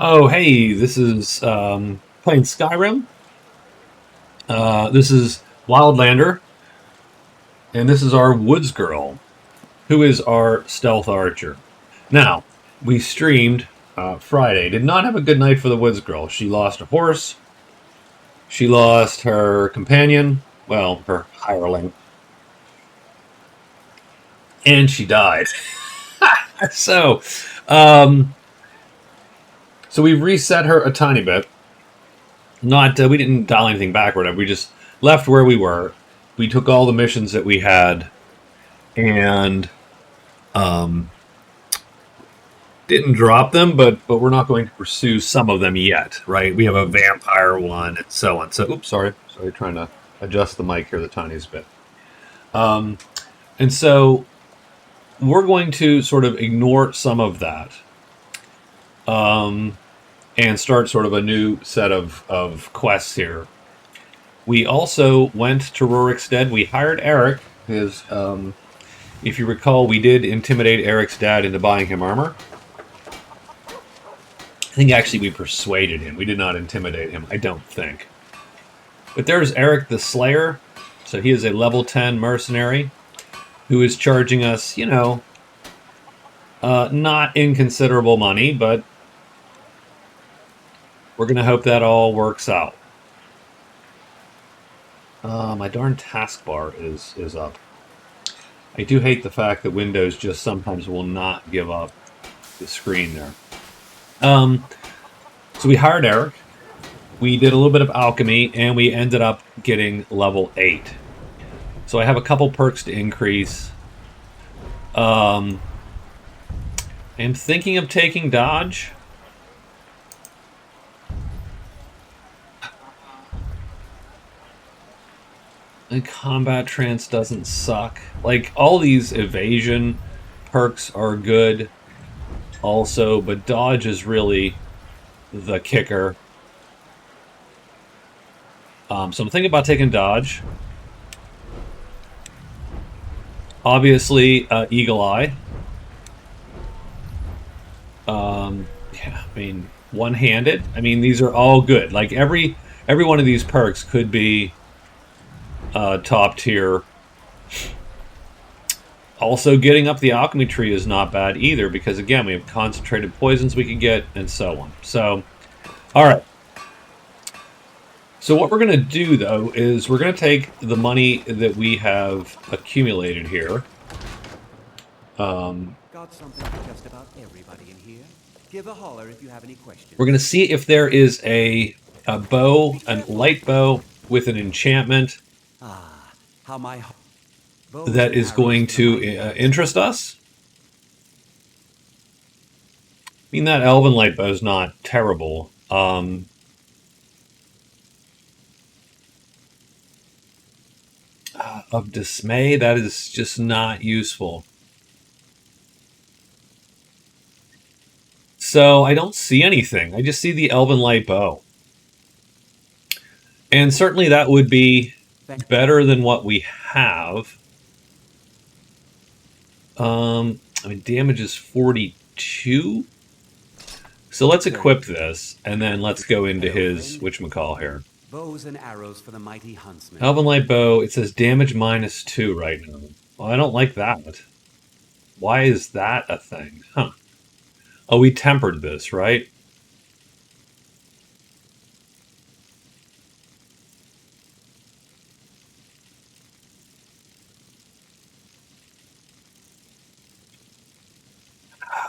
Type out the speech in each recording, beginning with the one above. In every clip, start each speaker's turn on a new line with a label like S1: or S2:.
S1: Oh, hey, this is playing Skyrim. This is Wildlander, and this is our Woods Girl, who is our stealth archer. Now, we streamed Friday. Did not have a good night for the Woods Girl. She lost a horse. She lost her companion, well, her hireling, and she died. so, um, so we've reset her a tiny bit. Not we didn't dial anything back or whatever. We just left where we were. We took all the missions that we had and um, didn't drop them, but we're not going to pursue some of them yet, right? We have a vampire one and so on. So, oops, sorry, trying to adjust the mic here the tiniest bit. Um, and so we're going to sort of ignore some of that. And start sort of a new set of quests here. We also went to Rurikstead. We hired Eric, because if you recall, we did intimidate Eric's dad into buying him armor. I think actually we persuaded him. We did not intimidate him, I don't think. But there's Eric the Slayer. So he is a level 10 mercenary who is charging us, not inconsiderable money, but we're going to hope that all works out. My darn taskbar is up. I do hate the fact that Windows just sometimes will not give up the screen there. So we hired Eric. We did a little bit of alchemy, and we ended up getting level 8. So I have a couple perks to increase. I'm thinking of taking dodge. And combat trance doesn't suck. Like, all these evasion perks are good also, but dodge is really the kicker. So I'm thinking about taking dodge. Obviously, Eagle Eye. Yeah, I mean, one-handed. I mean, these are all good. Like, every one of these perks could be top tier. Also, getting up the alchemy tree is not bad either, because again, we have concentrated poisons we can get, and so on. So, all right. So what we're going to do, though, is we're going to take the money that we have accumulated here.
S2: Got something for just about everybody in here. Give a holler if you have any questions.
S1: We're going to see if there is a bow, a light bow with an enchantment
S2: How my
S1: that is going to interest us. I mean, that elven light bow is not terrible. Of dismay, that is just not useful. So I don't see anything. I just see the elven light bow. And certainly that would be better than what we have. I mean, damage is 42. So let's equip this, and then let's go into his whatchamacall here.
S2: Bows and arrows for the mighty huntsman.
S1: Elven light bow, it says damage -2 right now. Well, I don't like that. Why is that a thing? Huh. Oh, we tempered this, right?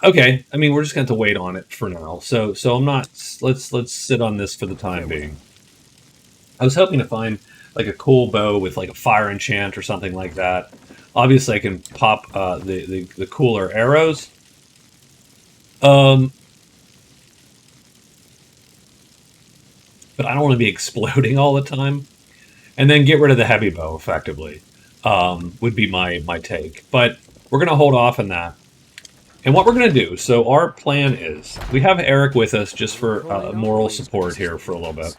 S1: Okay, I mean, we're just going to have to wait on it for now. So I'm not. Let's sit on this for the time being. I was hoping to find like a cool bow with like a fire enchant or something like that. Obviously, I can pop the cooler arrows. But I don't want to be exploding all the time. And then get rid of the heavy bow, effectively, would be my take. But we're going to hold off on that. And what we're going to do, so our plan is, we have Eric with us just for moral support here for a little bit.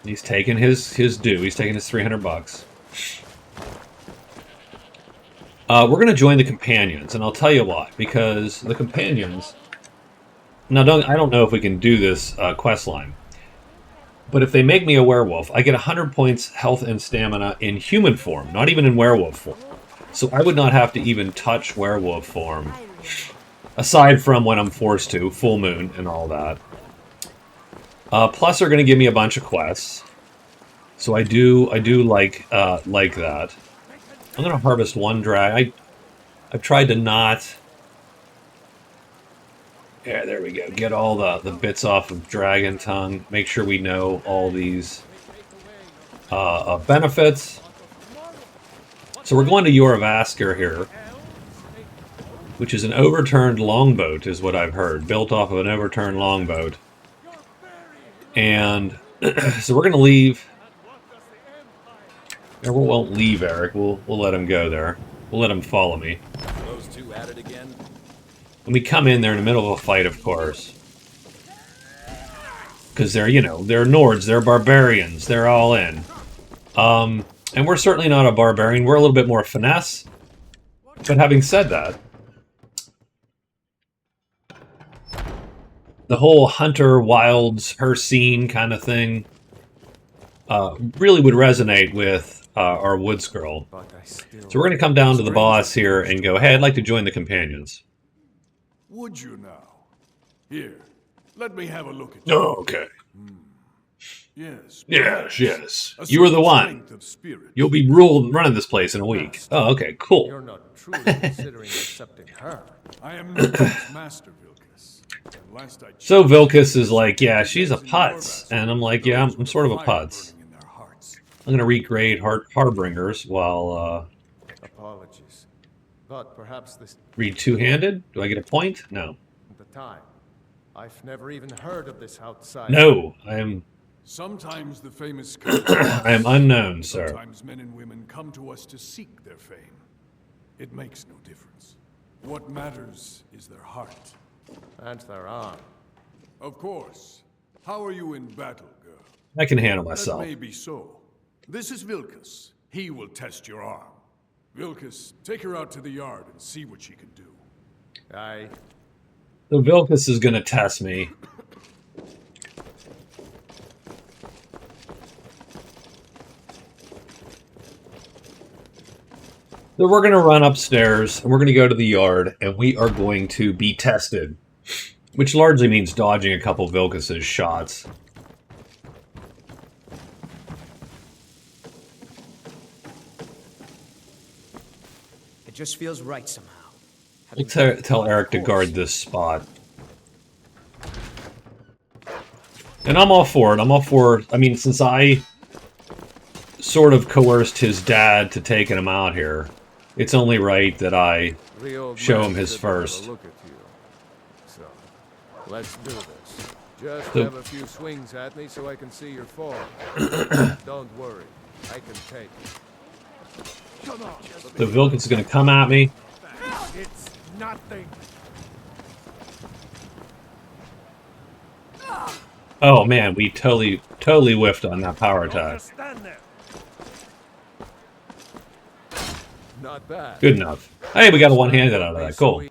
S1: He's taking his due. He's taking his $300. We're going to join the companions, and I'll tell you why. Because the companions Now, I don't know if we can do this quest line, but if they make me a werewolf, I get 100 points health and stamina in human form, not even in werewolf form. So I would not have to even touch werewolf form, aside from when I'm forced to, full moon and all that. Plus, they're going to give me a bunch of quests, so I do like that. I'm going to harvest one drag. I've tried to not. Yeah, there we go. Get all the bits off of Dragon Tongue. Make sure we know all these benefits. So we're going to Yoravaskar here, which is an overturned longboat, is what I've heard. Built off of an overturned longboat. And so we're going to leave. We won't leave Eric. We'll let him go there. We'll let him follow me.
S3: Those two at it again?
S1: When we come in, they're in the middle of a fight, of course. Because they're, they're Nords, they're barbarians, they're all in. And we're certainly not a barbarian, we're a little bit more finesse. But having said that, the whole hunter, wilds, her scene kind of thing really would resonate with our woods girl. So we're going to come down to the boss here and go, hey, I'd like to join the companions.
S4: Would you now? Here, let me have a look at you.
S1: Oh, okay.
S4: Yes.
S1: Yes. You are the one. You'll be running this place in a week. Oh, okay, cool.
S5: You're not truly considering accepting her.
S4: I am Newton's master, Vilkas. And last I checked,
S1: So Vilkas is like, yeah, she's a putz. And I'm like, yeah, I'm sort of a putz.
S4: in their hearts.
S1: I'm going to regrade Harbingers while
S5: Apologies. But perhaps this
S1: read two-handed. Do I get a point? No.
S5: at the time. I've never even heard of this outside.
S1: No, I am
S4: Sometimes the famous
S1: I am unknown, sir.
S4: Sometimes men and women come to us to seek their fame. It makes no difference. What matters is their heart.
S5: And their arm.
S4: Of course. How are you in battle, girl?
S1: I can handle
S4: That
S1: myself.
S4: may be so. This is Vilkas. He will test your arm. Vilkas, take her out to the yard and see what she can do.
S5: Aye.
S1: So Vilkas is going to test me. So we're going to run upstairs, and we're going to go to the yard, and we are going to be tested. Which largely means dodging a couple Vilkas' shots.
S6: It just feels right somehow.
S1: We'll tell Eric to guard this spot. And I'm all for it. I'm all for it. I mean, since I sort of coerced his dad to taking him out here, it's only right that I
S5: The old
S1: show
S5: man
S1: him his
S5: said to have a
S1: first.
S5: Look at you. So, let's do this. Just
S1: So-
S5: have a few swings at me so I can see your form. Don't worry. I can take it.
S1: The Vilkas is going to come at me.
S5: It's nothing.
S1: Oh man, we totally whiffed on that power attack.
S5: Stand there. Not bad.
S1: Good enough. Hey, we got a one-handed out of that. Cool.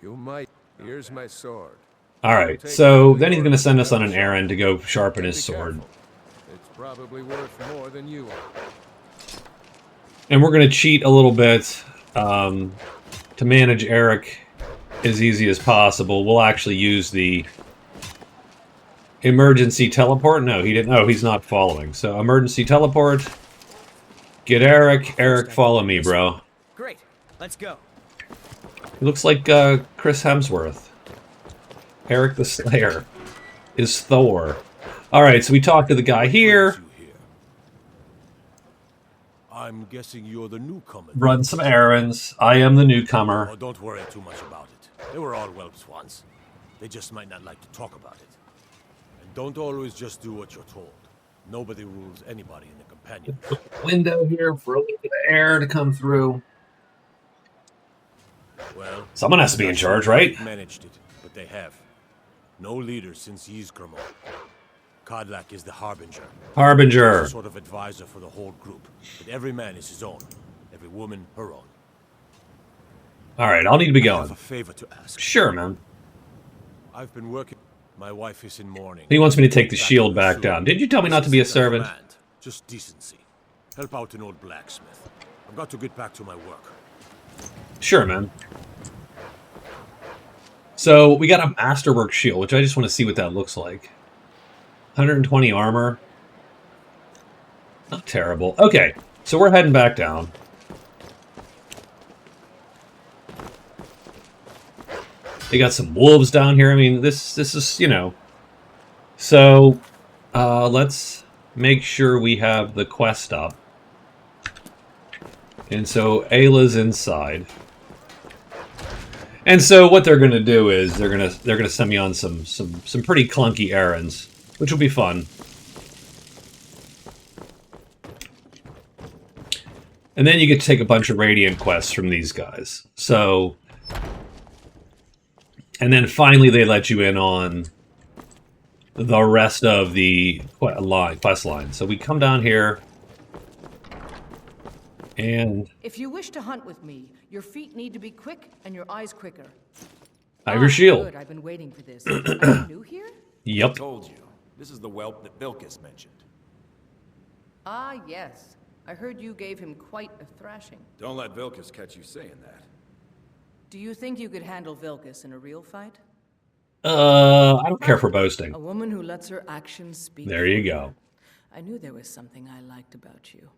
S5: You might. Here's my sword.
S1: Alright, so then he's going to send us on an errand to go sharpen his sword.
S5: It's probably worth more than you are.
S1: And we're going to cheat a little bit to manage Eric as easy as possible. We'll actually use the emergency teleport. No, he didn't. Oh, he's not following. So emergency teleport. Get Eric. Eric, follow me, bro.
S6: Great. Let's go.
S1: He looks like Chris Hemsworth. Eric the Slayer is Thor. Alright, so we talked to the guy here.
S3: I'm guessing you're the newcomer.
S1: Run some errands. I am the newcomer.
S3: Oh, don't worry too much about it. They were all whelps once. They just might not like to talk about it. And don't always just do what you're told. Nobody rules anybody in the companion.
S1: Window here for a little bit of air to come through.
S3: Well,
S1: Someone has to be in charge, right?
S3: Managed it, but they have. No leader since Yzgramo. Kodlak is the Harbinger.
S1: Harbinger.
S3: Sort of advisor for the whole group. But every man is his own. Every woman her own.
S1: Alright, I'll need to be
S3: I have
S1: going.
S3: a favor to ask.
S1: Sure, man.
S3: I've been working. My wife is in mourning.
S1: He wants me to take the shield back down. Did you tell me not to be a servant?
S3: Command, just decency. Help out an old blacksmith. I've got to get back to my work.
S1: Sure, man. So we got a masterwork shield, which I just want to see what that looks like. 120 armor. Not terrible. Okay, so we're heading back down. They got some wolves down here. I mean, this is, you know. So, let's make sure we have the quest up. And so Ayla's inside. And so what they're gonna do is they're gonna send me on some pretty clunky errands, which will be fun. And then you get to take a bunch of Radiant quests from these guys. So, and then finally they let you in on the rest of the quest line. So we come down here, and
S7: if you wish to hunt with me, your feet need to be quick and your eyes quicker.
S1: I have your shield.
S7: Good, I've been waiting for this. Are you new here?
S1: Yep.
S8: I told you. This is the whelp that Vilkas mentioned.
S7: Ah, yes. I heard you gave him quite a thrashing.
S8: Don't let Vilkas catch you saying that.
S7: Do you think you could handle Vilkas in a real fight?
S1: I don't care for boasting.
S7: A woman who lets her actions speak.
S1: There you go.
S7: I knew there was something I liked about you.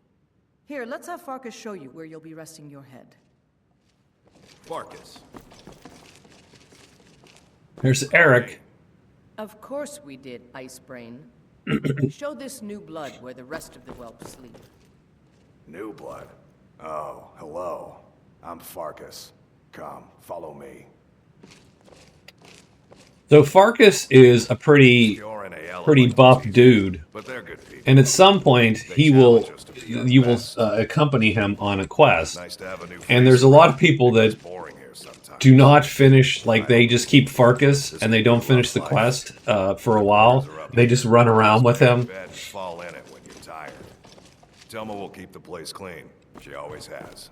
S7: Here, let's have Farkas show you where you'll be resting your head.
S8: Farkas.
S1: There's Eric.
S7: Of course we did, Ice Brain. Show this new blood where the rest of the whelps sleep.
S9: New blood? Oh, hello. I'm Farkas. Come, follow me.
S1: So Farkas is a pretty buff dude,
S9: But they're good people.
S1: and at some point you will accompany him on a quest.
S9: Nice to have a new
S1: And there's a lot of people
S9: It's
S1: that
S9: boring here sometimes.
S1: do not finish, like they just keep Farkas and they don't finish the quest for a while. They just run around with him.
S9: Bed and fall in it when you're tired. Telma will keep the place clean. She always has.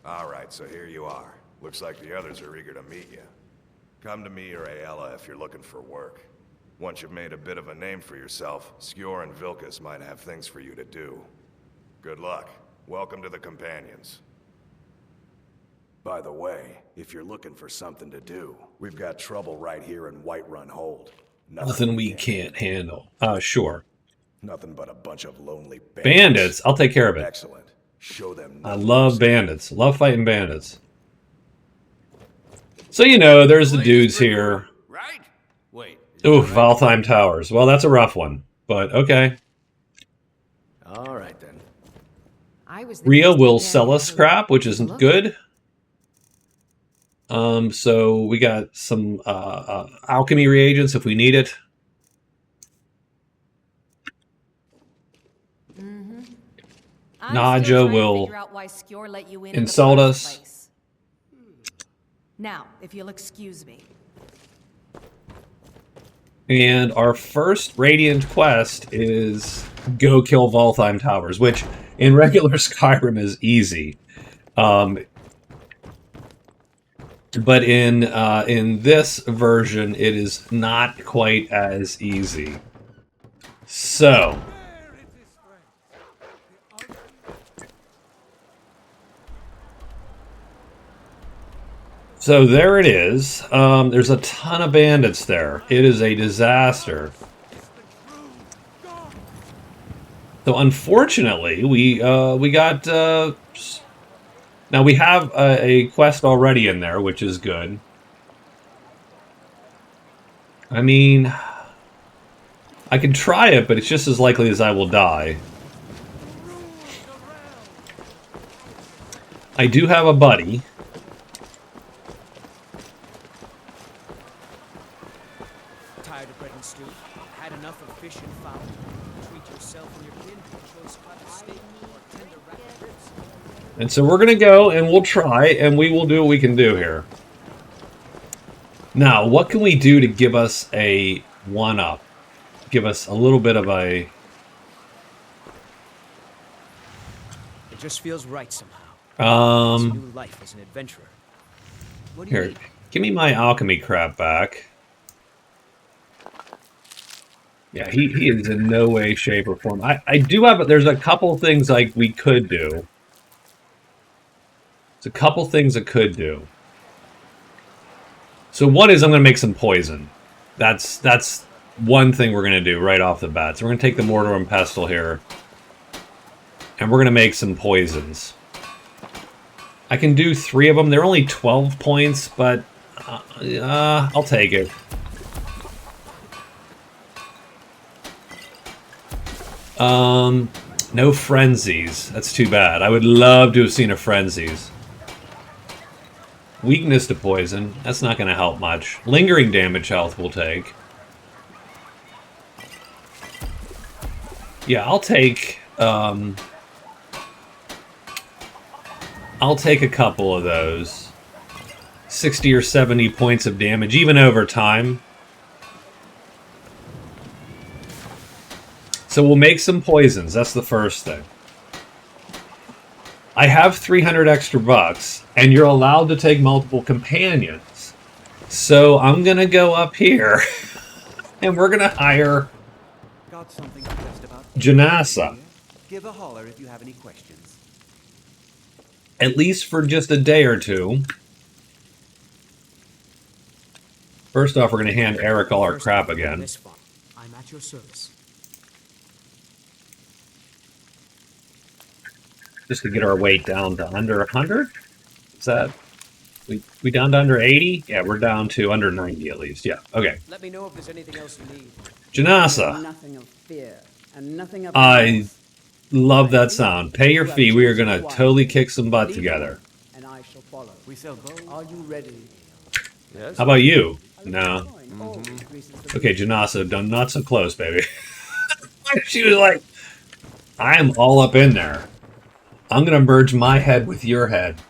S9: All right, so here you are. Looks like the others are eager to meet you. Come to me or Ayala if you're looking for work. Once you've made a bit of a name for yourself, Skjor and Vilkas might have things for you to do. Good luck. Welcome to the Companions. By the way, if you're looking for something to do, we've got trouble right here in Whiterun Hold.
S1: Nothing we can't handle. Sure.
S9: Nothing but a bunch of lonely
S1: Bandits. I'll take care of it.
S9: Excellent. Show them.
S1: I love bandits. Love fighting bandits. So, you know, there's the dudes here.
S8: Right? Wait.
S1: Ooh, Valtheim Towers. Well, that's a rough one, but okay.
S6: All right, then.
S1: Rhea will sell us crap, which isn't good. So we got some alchemy reagents if we need it. Nadja will insult us.
S10: Now, if you'll excuse me.
S1: And our first Radiant quest is go kill Valtheim Towers, which in regular Skyrim is easy. But in this version, it is not quite as easy. So there it is. There's a ton of bandits there. It is a disaster. So unfortunately, we got now we have a quest already in there, which is good. I mean, I can try it, but it's just as likely as I will die. I do have a buddy.
S6: Tired of bread and stew? Had enough of fish and fowl? Treat yourself and your kin to choice cut of steak or tender rack ribs.
S1: And so we're going to go and we'll try and we will do what we can do here. Now, what can we do to give us a one-up? Give us a little bit of a...
S6: It just feels right somehow. This new life as an adventurer. What do you
S1: Here,
S6: need?
S1: give me my alchemy crap back. Yeah, he is in no way, shape, or form. I do have, there's a couple things like we could do. There's a couple things I could do. So one is I'm going to make some poison. That's one thing we're going to do right off the bat. So we're going to take the mortar and pestle here. And we're going to make some poisons. I can do 3 of them. They're only 12 points, but I'll take it. No frenzies. That's too bad. I would love to have seen a frenzies. Weakness to poison. That's not going to help much. Lingering damage health we'll take. Yeah, I'll take a couple of those. 60 or 70 points of damage, even over time. So we'll make some poisons. That's the first thing. I have 300 extra bucks, and you're allowed to take multiple companions. So I'm going to go up here, and we're going to hire
S2: Got something for just about
S1: Janasa.
S2: here. Give a holler if you have any questions.
S1: At least for just a day or two. First off, we're going to hand Eric all our
S6: First
S1: crap
S6: off,
S1: again.
S6: this far. I'm at your service.
S1: Just to get our weight down to under 100? Is that... We down to under 80? Yeah, we're down to under 90 at least. Yeah, okay.
S6: Let me know if there's anything else you need.
S1: Janasa.
S10: Nothing of fear, and nothing of
S1: I love that sound. Pay your fee. We are going to totally kick some butt together.
S10: and I shall follow.
S2: We sell bows.
S10: Are you ready?
S5: Yes?
S1: How about you? No.
S10: Always greases the
S1: Okay, Janasa, done not so close, baby. She was like, I am all up in there. I'm going to merge my head with your head.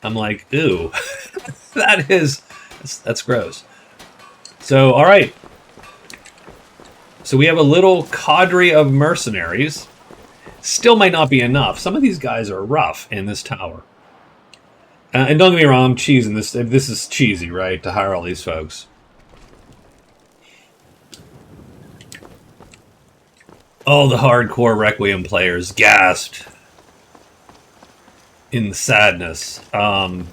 S1: I'm like, ooh. That's gross. So, all right. So we have a little cadre of mercenaries. Still might not be enough. Some of these guys are rough in this tower. And don't get me wrong, I'm cheesing this. This is cheesy, right? To hire all these folks. All the hardcore Requiem players gasped in the sadness of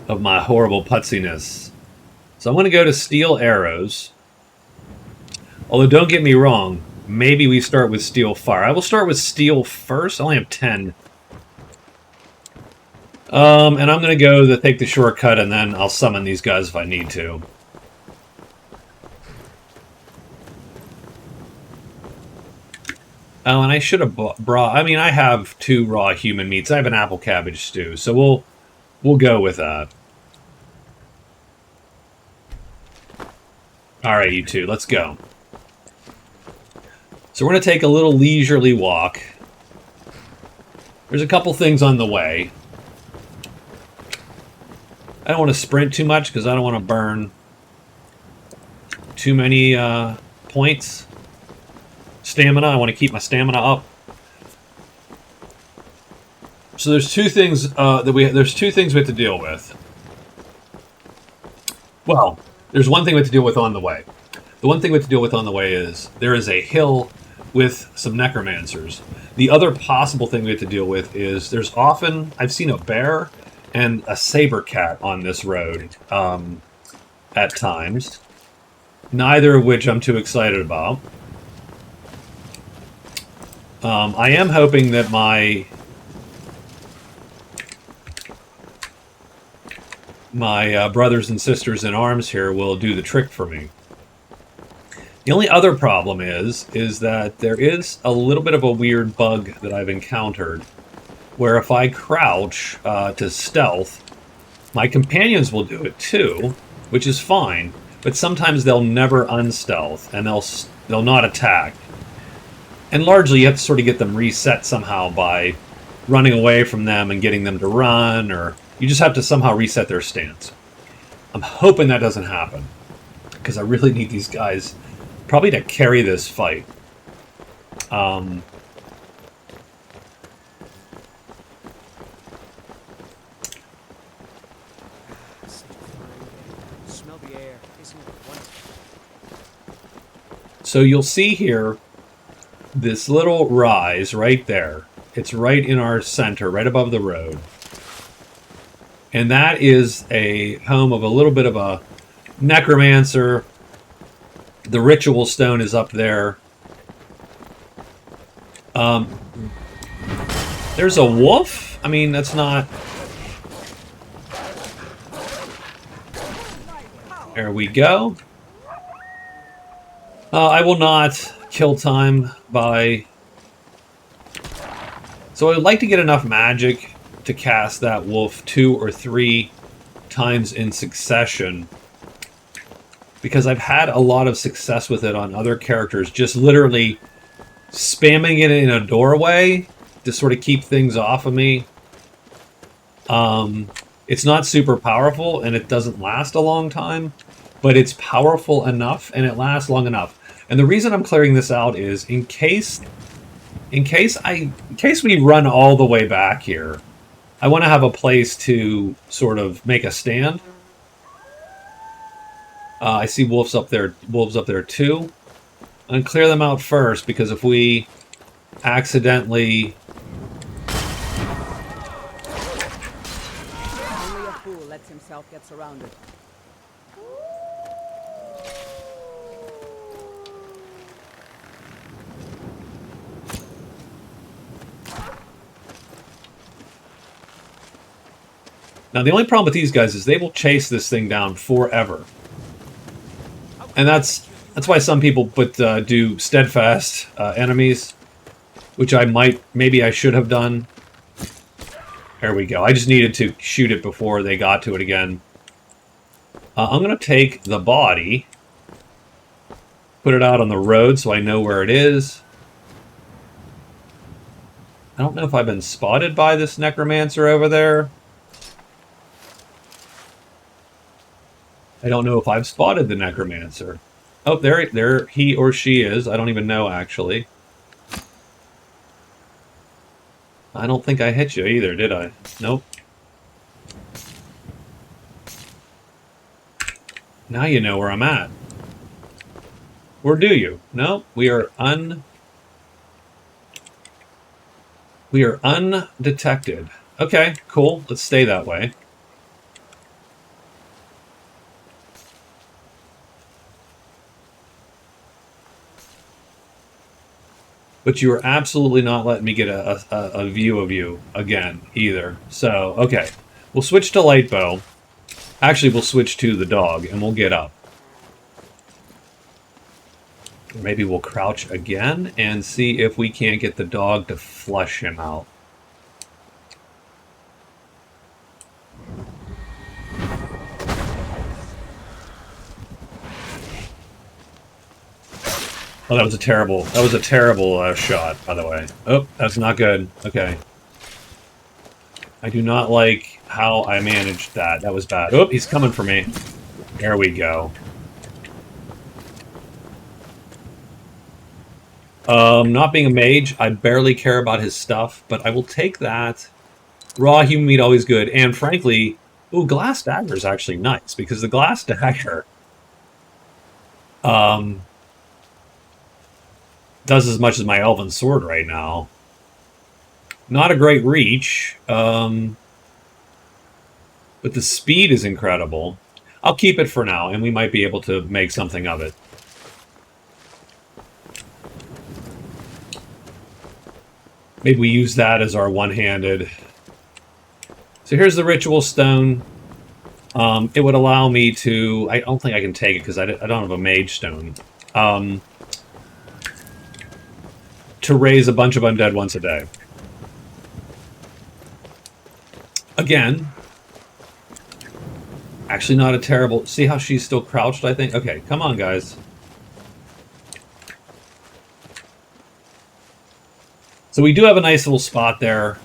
S1: my horrible putziness. So I'm going to go to steel arrows. Although, don't get me wrong, maybe we start with steel fire. I will start with steel first. I only have 10. And I'm going to go to take the shortcut, and then I'll summon these guys if I need to. Oh, and I should have brought... I mean, I have 2 raw human meats. I have an apple cabbage stew, so we'll go with that. Alright, you two, let's go. So we're going to take a little leisurely walk. There's a couple things on the way. I don't want to sprint too much because I don't want to burn too many points. Stamina, I want to keep my stamina up. So there's 2 things there's 2 things we have to deal with. Well, there's one thing we have to deal with on the way. The one thing we have to deal with on the way is there is a hill with some necromancers. The other possible thing we have to deal with is there's often, I've seen a bear and a saber cat on this road at times. Neither of which I'm too excited about. I am hoping that my brothers and sisters in arms here will do the trick for me. The only other problem is that there is a little bit of a weird bug that I've encountered, where if I crouch to stealth, my companions will do it too, which is fine, but sometimes they'll never unstealth, and they'll not attack. And largely you have to sort of get them reset somehow by running away from them and getting them to run, or you just have to somehow reset their stance. I'm hoping that doesn't happen, because I really need these guys probably to carry this fight.
S6: Smell the air. Isn't it wonderful?
S1: So you'll see here this little rise right there. It's right in our center, right above the road. And that is a home of a little bit of a necromancer. The ritual stone is up there. There's a wolf? I mean, that's not... There we go. I will not kill time by... So I would like to get enough magic to cast that wolf 2 or 3 times in succession. Because I've had a lot of success with it on other characters. Just literally spamming it in a doorway to sort of keep things off of me. It's not super powerful and it doesn't last a long time. But it's powerful enough and it lasts long enough. And the reason I'm clearing this out is in case we run all the way back here, I want to have a place to sort of make a stand. I see wolves up there too. I'm going to clear them out first because if we accidentally...
S10: Only a fool lets himself get surrounded.
S1: Now, the only problem with these guys is they will chase this thing down forever. And that's why some people do steadfast enemies, which maybe I should have done. There we go. I just needed to shoot it before they got to it again. I'm going to take the body, put it out on the road so I know where it is. I don't know if I've been spotted by this necromancer over there. I don't know if I've spotted the necromancer. Oh, there he or she is. I don't even know, actually. I don't think I hit you either, did I? Nope. Now you know where I'm at. Or do you? No, we are undetected. Okay, cool. Let's stay that way. But you are absolutely not letting me get a view of you again, either. So, okay. We'll switch to Lightbow. Actually, we'll switch to the dog, and we'll get up. Maybe we'll crouch again, and see if we can't get the dog to flush him out. Oh, that was a terrible shot, by the way. Oh, that's not good. Okay. I do not like how I managed that. That was bad. Oh, he's coming for me. There we go. Not being a mage, I barely care about his stuff, but I will take that. Raw human meat, always good. And frankly, ooh, glass dagger is actually nice, because the glass dagger... does as much as my elven sword right now. Not a great reach, but the speed is incredible. I'll keep it for now, and we might be able to make something of it. Maybe we use that as our one-handed. So here's the ritual stone. It would allow me to... I don't think I can take it because I don't have a mage stone. To raise a bunch of undead once a day. Again, actually not a terrible... See how she's still crouched, I think? Okay, come on, guys. So we do have a nice little spot there.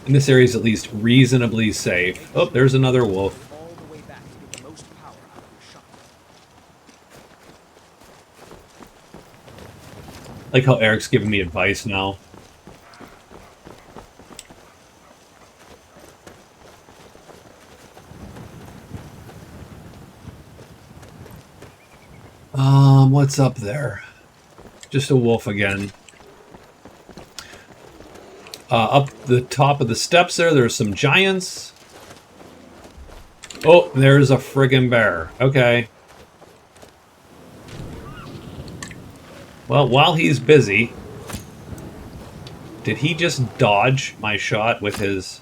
S1: And this area is at least reasonably safe. Oh, there's another wolf.
S6: All the way back to get the most power out of your shot.
S1: Like how Eric's giving me advice now. What's up there? Just a wolf again. Up the top of the steps there's some giants. Oh, there's a friggin' bear. Okay. Well, while he's busy, did he just dodge my shot with his...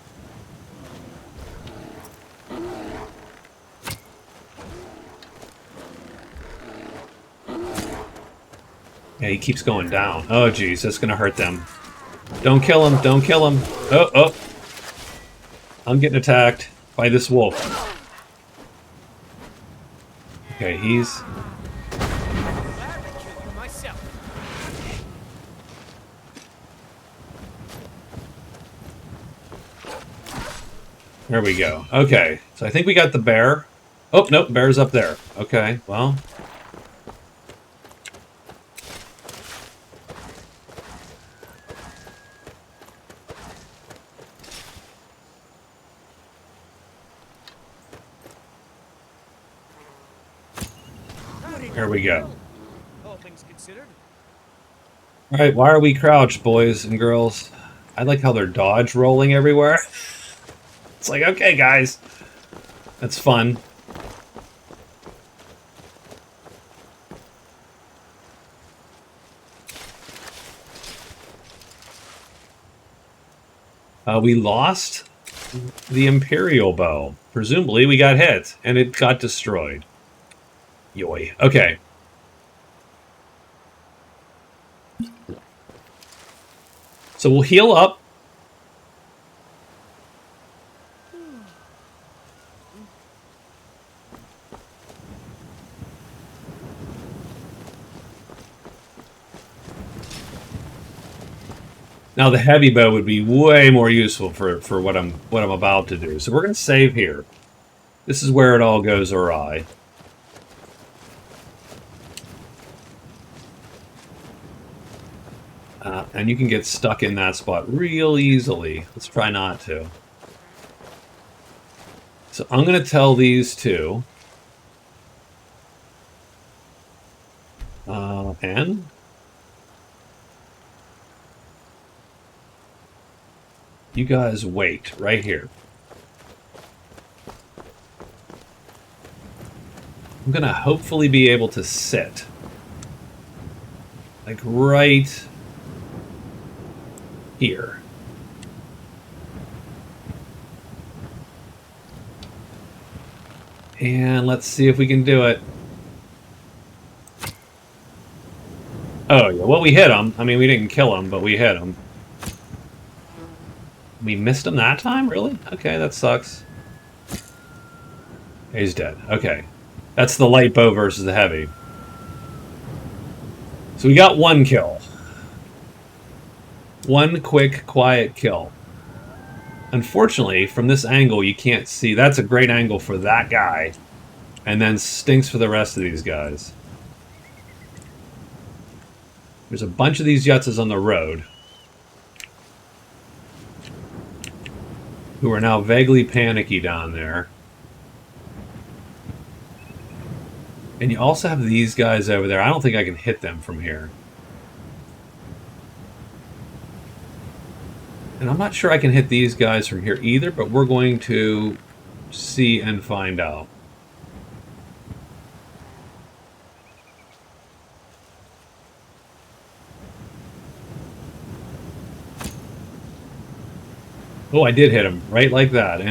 S1: Yeah, he keeps going down. Oh, geez, that's gonna hurt them. Don't kill him, don't kill him. Oh, oh. I'm getting attacked by this wolf. Okay, he's... There we go. Okay, so I think we got the bear. Oh, nope, bear's up there. Okay, well... There we go.
S6: All things considered.
S1: Alright, why are we crouched, boys and girls? I like how they're dodge rolling everywhere. It's like, okay, guys. That's fun. We lost the Imperial bow. Presumably, we got hit, and it got destroyed. Yoy. Okay. So we'll heal up. Now the heavy bow would be way more useful for what I'm about to do. So we're going to save here. This is where it all goes awry. And you can get stuck in that spot real easily. Let's try not to. So I'm going to tell these two. And you guys wait right here. I'm going to hopefully be able to sit. Like right here. And let's see if we can do it. Oh, yeah. Well, we hit him. I mean, we didn't kill him, but we hit him. We missed him that time? Really? Okay, that sucks. He's dead. Okay. That's the light bow versus the heavy. So we got one kill. One quick, quiet kill. Unfortunately, from this angle, you can't see. That's a great angle for that guy. And then stinks for the rest of these guys. There's a bunch of these Yutzes on the road. Who are now vaguely panicky down there. And you also have these guys over there. I don't think I can hit them from here. And I'm not sure I can hit these guys from here either, but we're going to see and find out. Oh, I did hit him right like that.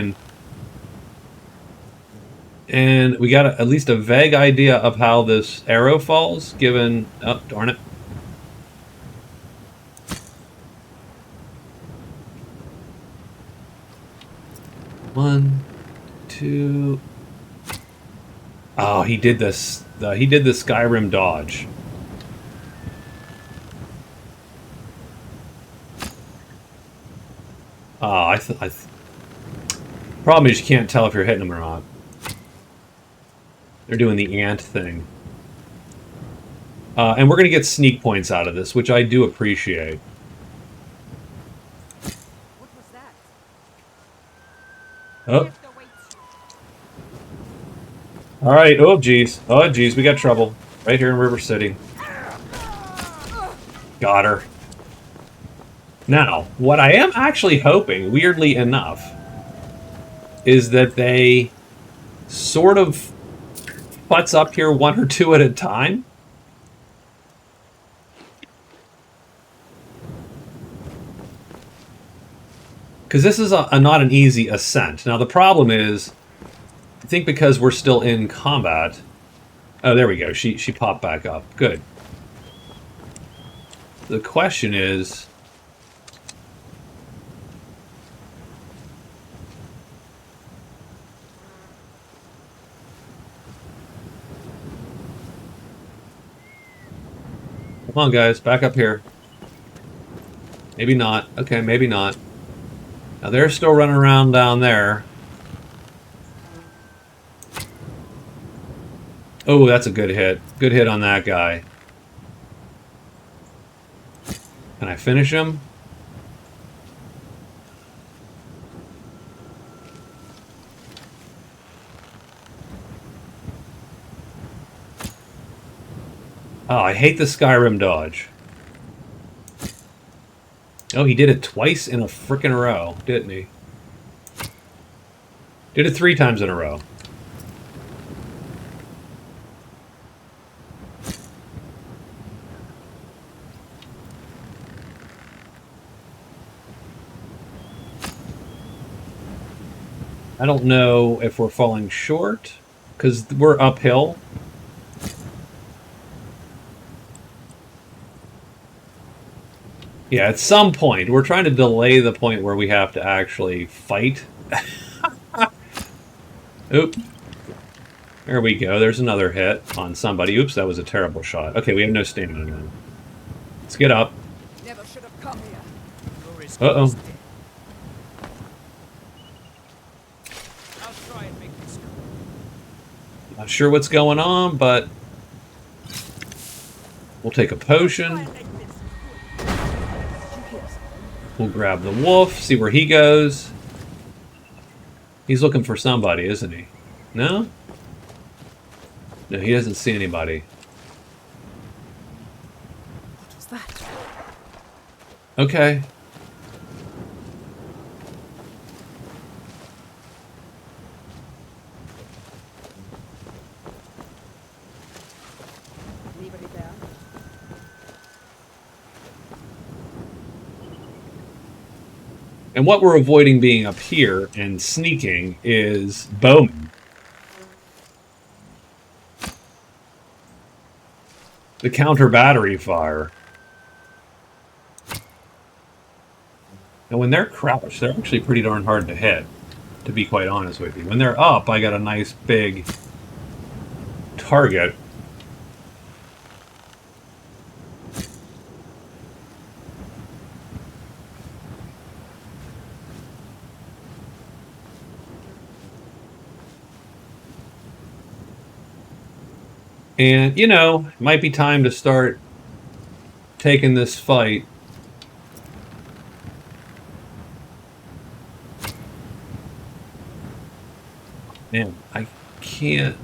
S1: And we got at least a vague idea of how this arrow falls, given... Oh, darn it. One, two... Oh, he did this. He did the Skyrim dodge. Problem is you can't tell if you're hitting them or not. They're doing the ant thing. And we're going to get sneak points out of this, which I do appreciate.
S10: What was that?
S1: Oh. Alright, oh geez. Oh geez, we got trouble. Right here in River City. Got her. Now, what I am actually hoping, weirdly enough, is that they sort of putz up here one or two at a time. Because this is not an easy ascent. Now, the problem is, I think because we're still in combat... Oh, there we go. She popped back up. Good. The question is... Come on, guys. Back up here. Maybe not. Okay, maybe not. Now, they're still running around down there. Oh, that's a good hit. Good hit on that guy. Can I finish him? Oh, I hate the Skyrim dodge. Oh, he did it twice in a frickin' row, didn't he? Did it 3 times in a row. I don't know if we're falling short, because we're uphill. Yeah, at some point, we're trying to delay the point where we have to actually fight. Oop. There we go. There's another hit on somebody. Oops, that was a terrible shot. Okay, we have no stamina now. Let's get up.
S10: Never should have come here.
S1: Uh-oh.
S6: I'll try and make this go.
S1: Not sure what's going on, but we'll take a potion. We'll grab the wolf, see where he goes. He's looking for somebody, isn't he? No? No, he doesn't see anybody.
S10: What was that?
S1: Okay.
S10: Anybody there?
S1: And what we're avoiding being up here and sneaking is bowmen. The counter battery fire. And when they're crouched, they're actually pretty darn hard to hit, to be quite honest with you. When they're up, I got a nice big target. And, you know, it might be time to start taking this fight. Man, I can't...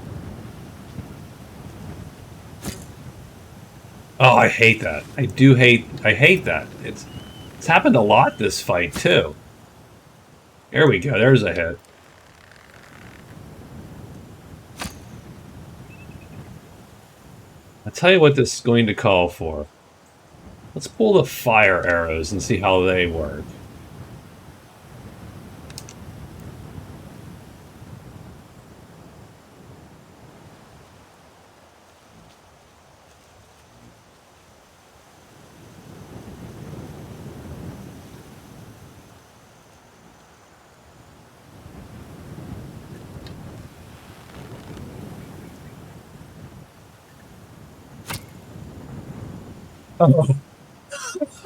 S1: Oh, I hate that. I hate that. It's happened a lot this fight, too. There we go. There's a hit. I'll tell you what this is going to call for. Let's pull the fire arrows and see how they work.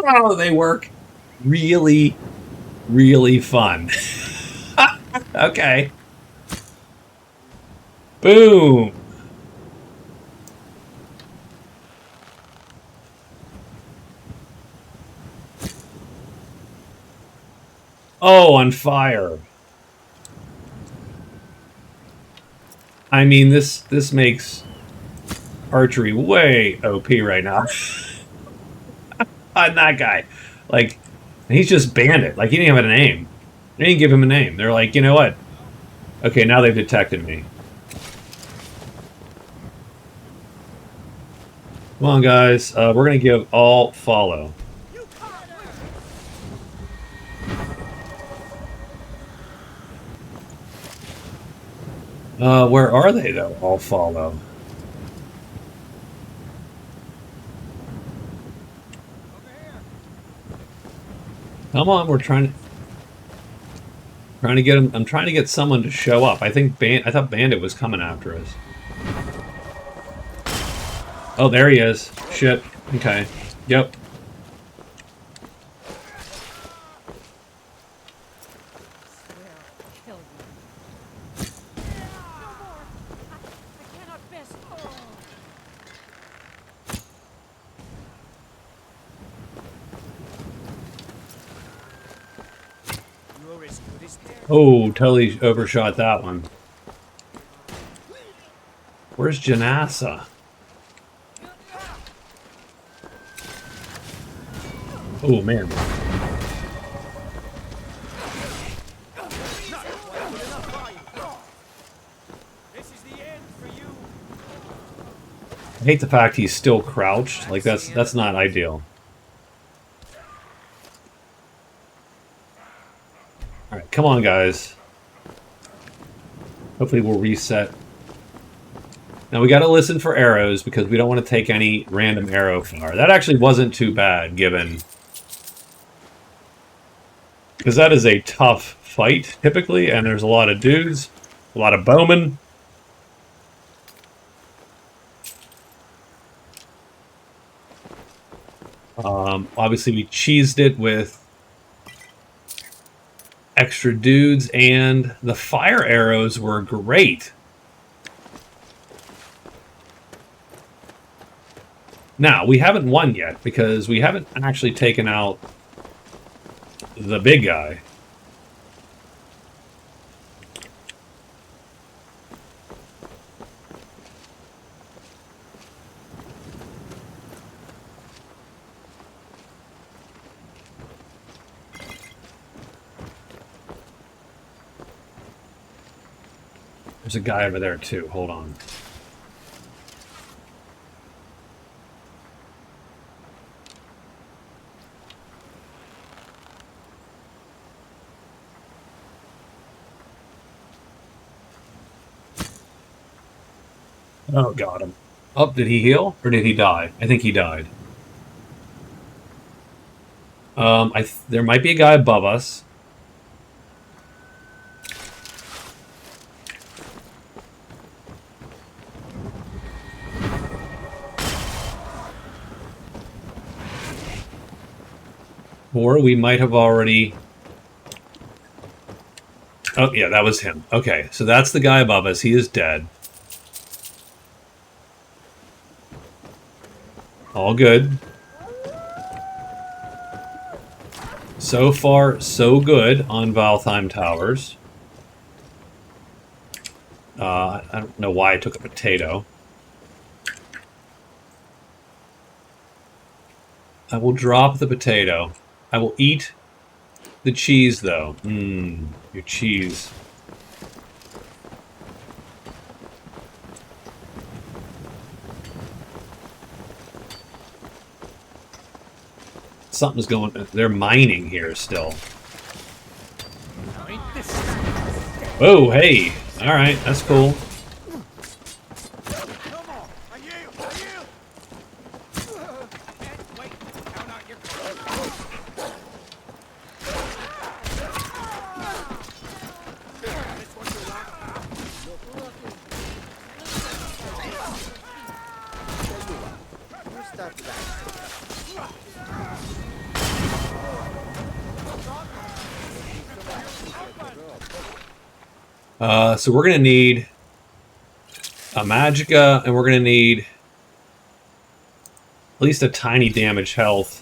S1: Oh, they work really, really fun. Okay. Boom. Oh, on fire. I mean, this makes archery way OP right now. On that guy. Like, he's just bandit. Like, he didn't have a name. They didn't give him a name. They're like, you know what? Okay, now they've detected me. Come on, guys. We're going to give all follow. Where are they, though? All follow. Come on, we're trying to get him. I'm trying to get someone to show up. I thought Bandit was coming after us. Oh, there he is. Shit. Okay. Yep. Oh, totally overshot that one. Where's Janassa? Oh, man. I hate the fact he's still crouched. Like, that's not ideal. Alright, come on, guys. Hopefully we'll reset. Now we gotta listen for arrows because we don't want to take any random arrow fire. That actually wasn't too bad, given... Because that is a tough fight, typically, and there's a lot of dudes, a lot of bowmen. Obviously we cheesed it with extra dudes, and the fire arrows were great. Now, we haven't won yet, because we haven't actually taken out the big guy. There's a guy over there, too. Hold on. Oh, got him. Oh, did he heal? Or did he die? I think he died. There might be a guy above us. Or we might have already... Oh, yeah, that was him. Okay, so that's the guy above us. He is dead. All good. So far, so good on Valtheim Towers. I don't know why I took a potato. I will drop the potato. I will eat the cheese, though. Mmm, your cheese. Something's going... They're mining here still. Oh, hey. Alright, that's cool. So we're going to need a Magicka, and we're going to need at least a tiny damage health.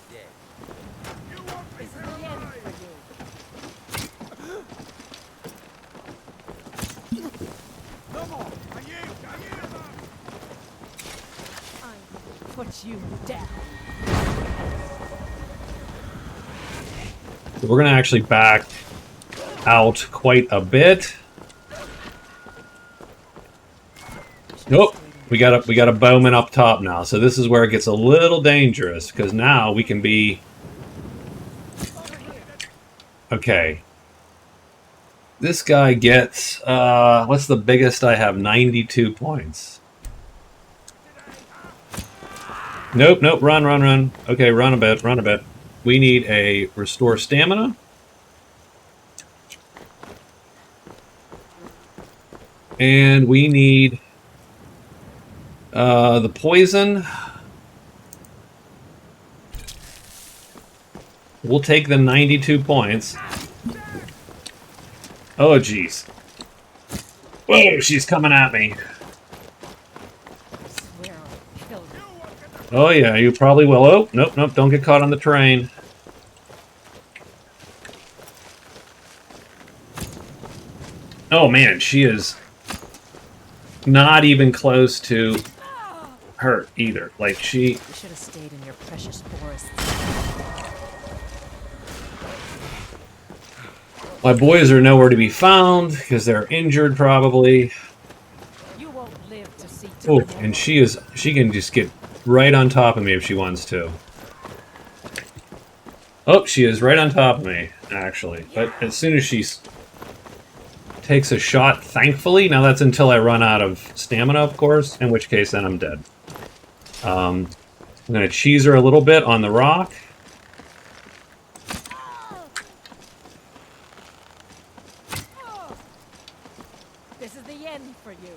S10: put you down.
S1: We're going to actually back out quite a bit. Nope. We got a bowman up top now. So this is where it gets a little dangerous, because now we can be... Okay. This guy gets, what's the biggest I have? 92 points. Nope, nope, run. Okay, run a bit. We need a restore stamina. And we need the poison. We'll take the 92 points. Oh, jeez. Whoa, she's coming at me.
S10: Swear I'll kill you.
S1: Oh, yeah, you probably will. Oh, nope, don't get caught on the train. Oh, man, she is not even close to hurt either. Like, she...
S10: You should have stayed in your precious forests.
S1: My boys are nowhere to be found because they're injured, probably.
S10: You won't live to see
S1: Oh,
S10: tomorrow.
S1: and she can just get right on top of me if she wants to. Oh, she is right on top of me, actually. But as soon as she takes a shot, thankfully, now that's until I run out of stamina, of course, in which case then I'm dead. I'm going to cheese her a little bit on the rock.
S10: This is the end for you.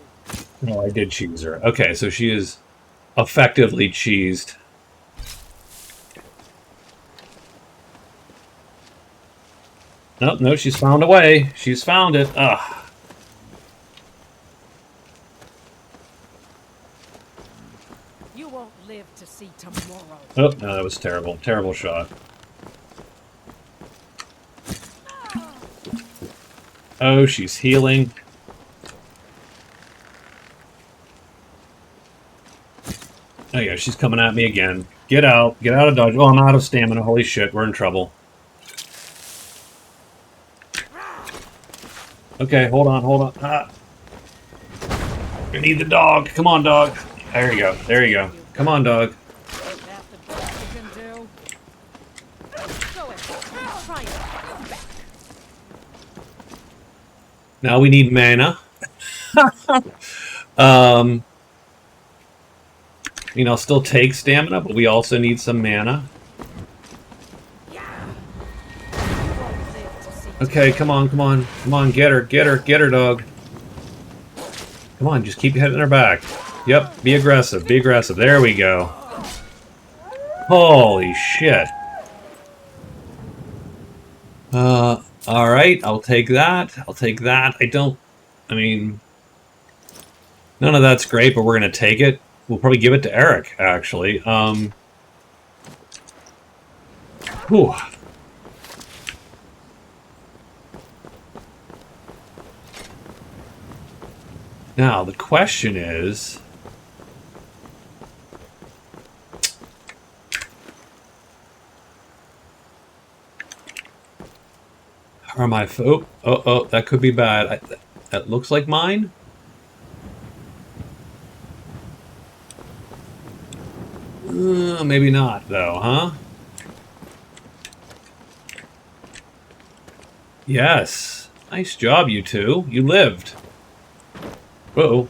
S1: Oh, I did cheese her. Okay, so she is effectively cheesed. Nope, no, she's found a way. She's found it. Ugh.
S10: You won't live to see tomorrow.
S1: Oh, no, that was terrible. Terrible shot. Oh, she's healing. Oh yeah, she's coming at me again. Get out. Get out of dodge. Oh, I'm out of stamina. Holy shit, we're in trouble. Okay, hold on. Ah. I need the dog. Come on, dog. There you go. Come on, dog.
S10: Is that the best you can do? Go ahead. Try it.
S1: Now we need mana. You know, still take stamina, but we also need some mana. Okay, come on, get her, dog. Come on, just keep hitting her back. Yep, be aggressive, there we go. Holy shit. Alright, I'll take that, I mean, none of that's great, but we're gonna take it. We'll probably give it to Eric, actually. Whew. Now, the question is... Are my... Oh, that could be bad. That looks like mine? Maybe not, though, huh? Yes. Nice job, you two. You lived. Uh-oh.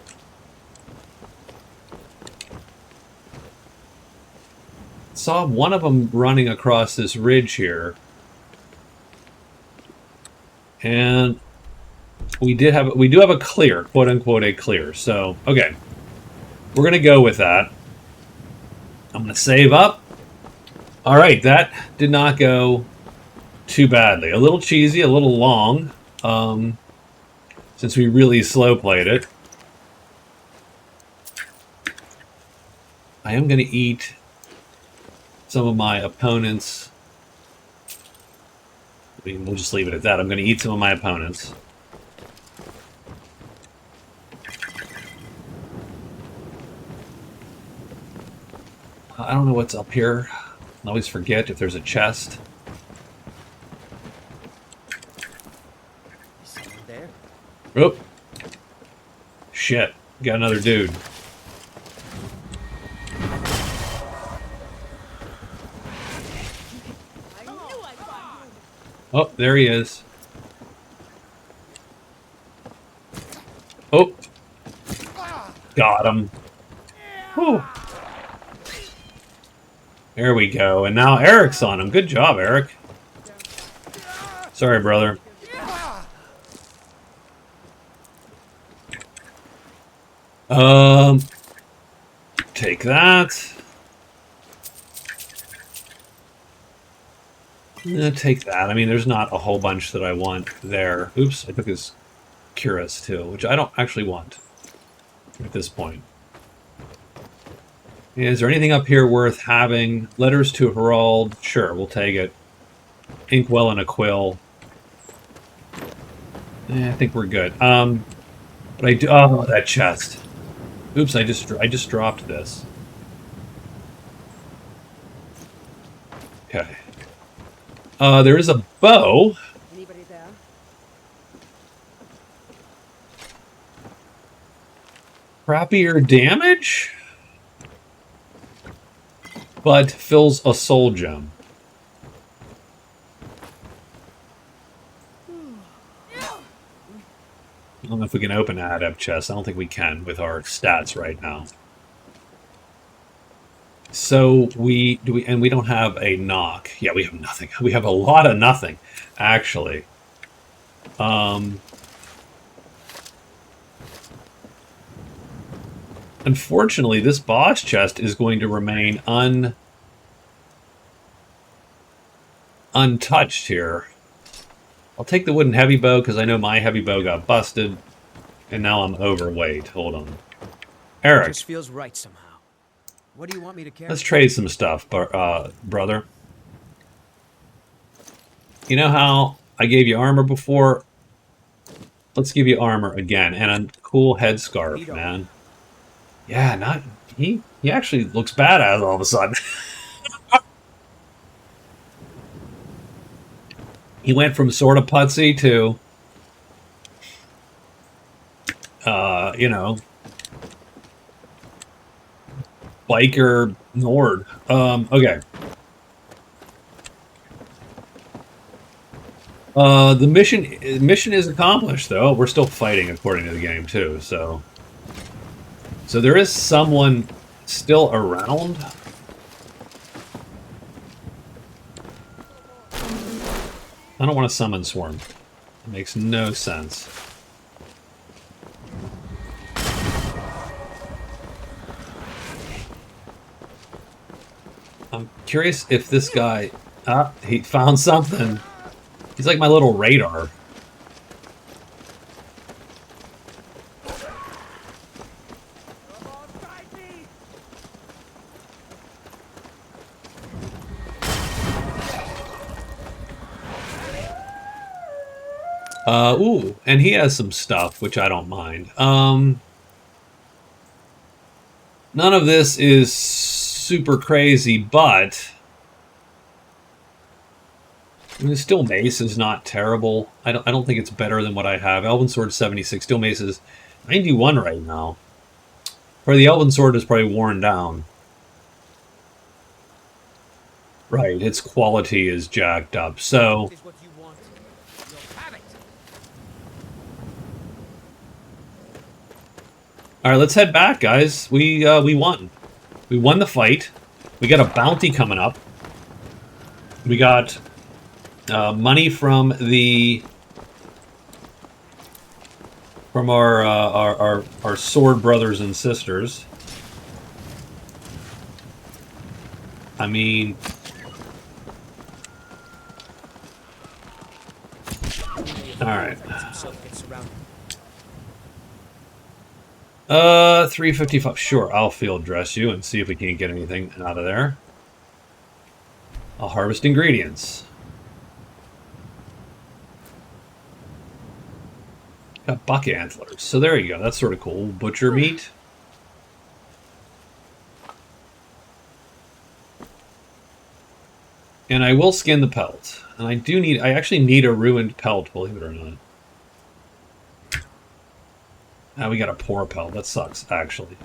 S1: Saw one of them running across this ridge here. And we do have a clear, quote unquote a clear. So, okay. We're gonna go with that. I'm gonna save up. Alright, that did not go too badly. A little cheesy, a little long. Since we really slow played it. I am going to eat some of my opponents. I mean, we'll just leave it at that. I'm going to eat some of my opponents. I don't know what's up here. I always forget if there's a chest.
S6: Is someone there?
S1: Oop. Shit. Got another dude. Oh, there he is. Oh. Got him. Whew. There we go. And now Eric's on him. Good job, Eric. Sorry, brother. Take that. Take that. I mean, there's not a whole bunch that I want there. Oops, I took his cuirass too, which I don't actually want at this point. Is there anything up here worth having? Letters to Herald. Sure, we'll take it. Inkwell and a quill. I think we're good. But I do. Oh, that chest. Oops, I just dropped this. Okay. There is a bow.
S10: Anybody there?
S1: Crappier damage, but fills a soul gem. I don't know if we can open an adept chest. I don't think we can with our stats right now. So we don't have a knock. Yeah, we have nothing. We have a lot of nothing, actually. Unfortunately, this boss chest is going to remain untouched here. I'll take the wooden heavy bow because I know my heavy bow got busted, and now I'm overweight. Hold on, Eric.
S6: Just feels right somehow. What do you want me to carry?
S1: Let's trade some stuff, brother. You know how I gave you armor before? Let's give you armor again, and a cool headscarf, man. Yeah, he actually looks badass all of a sudden. He went from sort of putsy to, you know, biker Nord. Okay. The mission is accomplished, though. We're still fighting according to the game, too, so there is someone still around. I don't want to summon Swarm. It makes no sense. I'm curious if this guy... he found something. He's like my little radar. Ooh, and he has some stuff, which I don't mind. None of this is super crazy, but... I mean, Steel Mace is not terrible. I don't think it's better than what I have. Elven Sword 76. Steel Mace is 91 right now. Or the Elven Sword is probably worn down. Right, its quality is jacked up. So... Alright, let's head back, guys. We won. We won the fight. We got a bounty coming up. We got money from our sword brothers and sisters. I mean... Alright. 355. Sure, I'll field dress you and see if we can't get anything out of there. I'll harvest ingredients. Got buck antlers. So there you go. That's sort of cool. Butcher meat. And I will skin the pelt. And I actually need a ruined pelt, believe it or not. Now we got a poor pelt. That sucks, actually.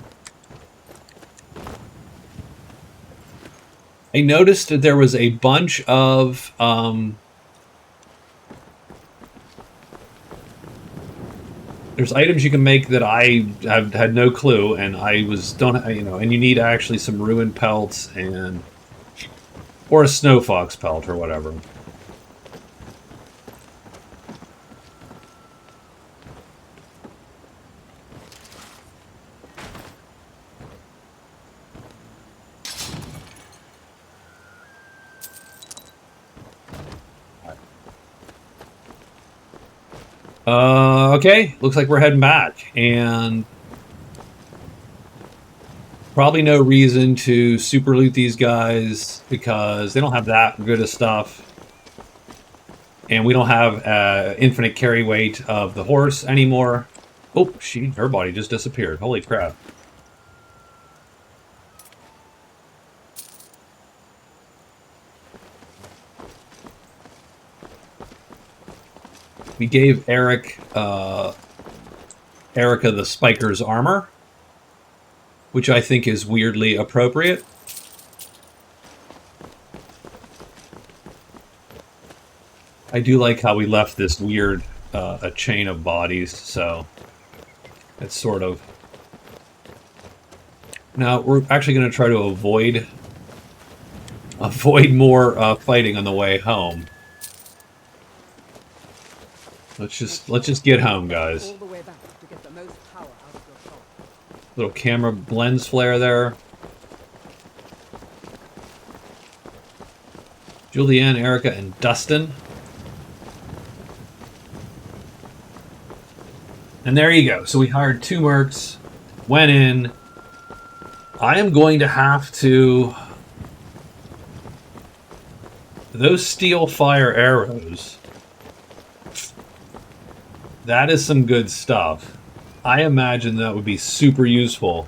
S1: I noticed that there was a bunch of there's items you can make that I have had no clue, and and you need actually some ruined pelts or a snow fox pelt or whatever. Okay, looks like we're heading back, and probably no reason to super loot these guys because they don't have that good of stuff, and we don't have infinite carry weight of the horse anymore. Oh, her body just disappeared. Holy crap. We gave Erica the Spiker's armor, which I think is weirdly appropriate. I do like how we left this weird a chain of bodies, so it's sort of... Now, we're actually going to try to avoid more fighting on the way home. Let's just get home, guys. Little camera lens flare there. Julianne, Erica, and Dustin. And there you go. So we hired 2 mercs, went in. I am going to have to... Those steel fire arrows... That is some good stuff. I imagine that would be super useful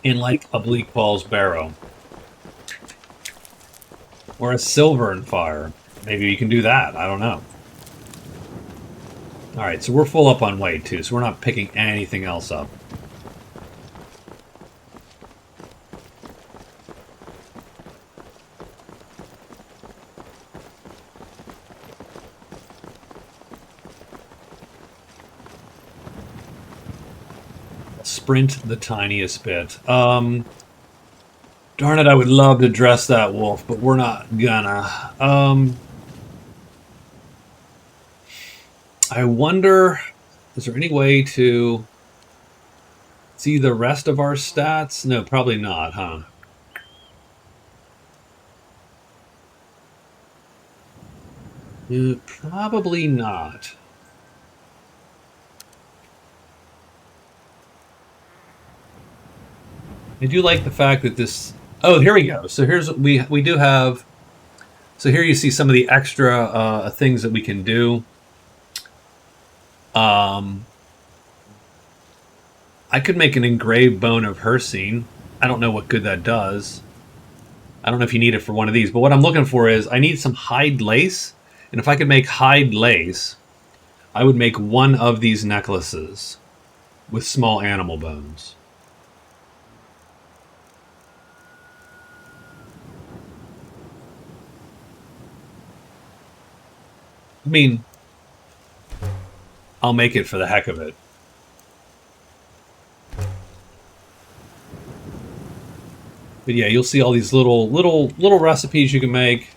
S1: in like a Bleak Falls Barrow. Or a Silver and Fire. Maybe you can do that. I don't know. Alright, so we're full up on weight too, so we're not picking anything else up. Sprint the tiniest bit. Darn it, I would love to dress that wolf, but we're not gonna. I wonder, is there any way to see the rest of our stats? No, probably not, huh? Probably not. I do like the fact that this... Oh, here we go. So here's... We do have... So here you see some of the extra things that we can do. I could make an engraved bone of her scene. I don't know what good that does. I don't know if you need it for one of these. But what I'm looking for is I need some hide lace. And if I could make hide lace, I would make one of these necklaces with small animal bones. I mean, I'll make it for the heck of it. But yeah, you'll see all these little recipes you can make.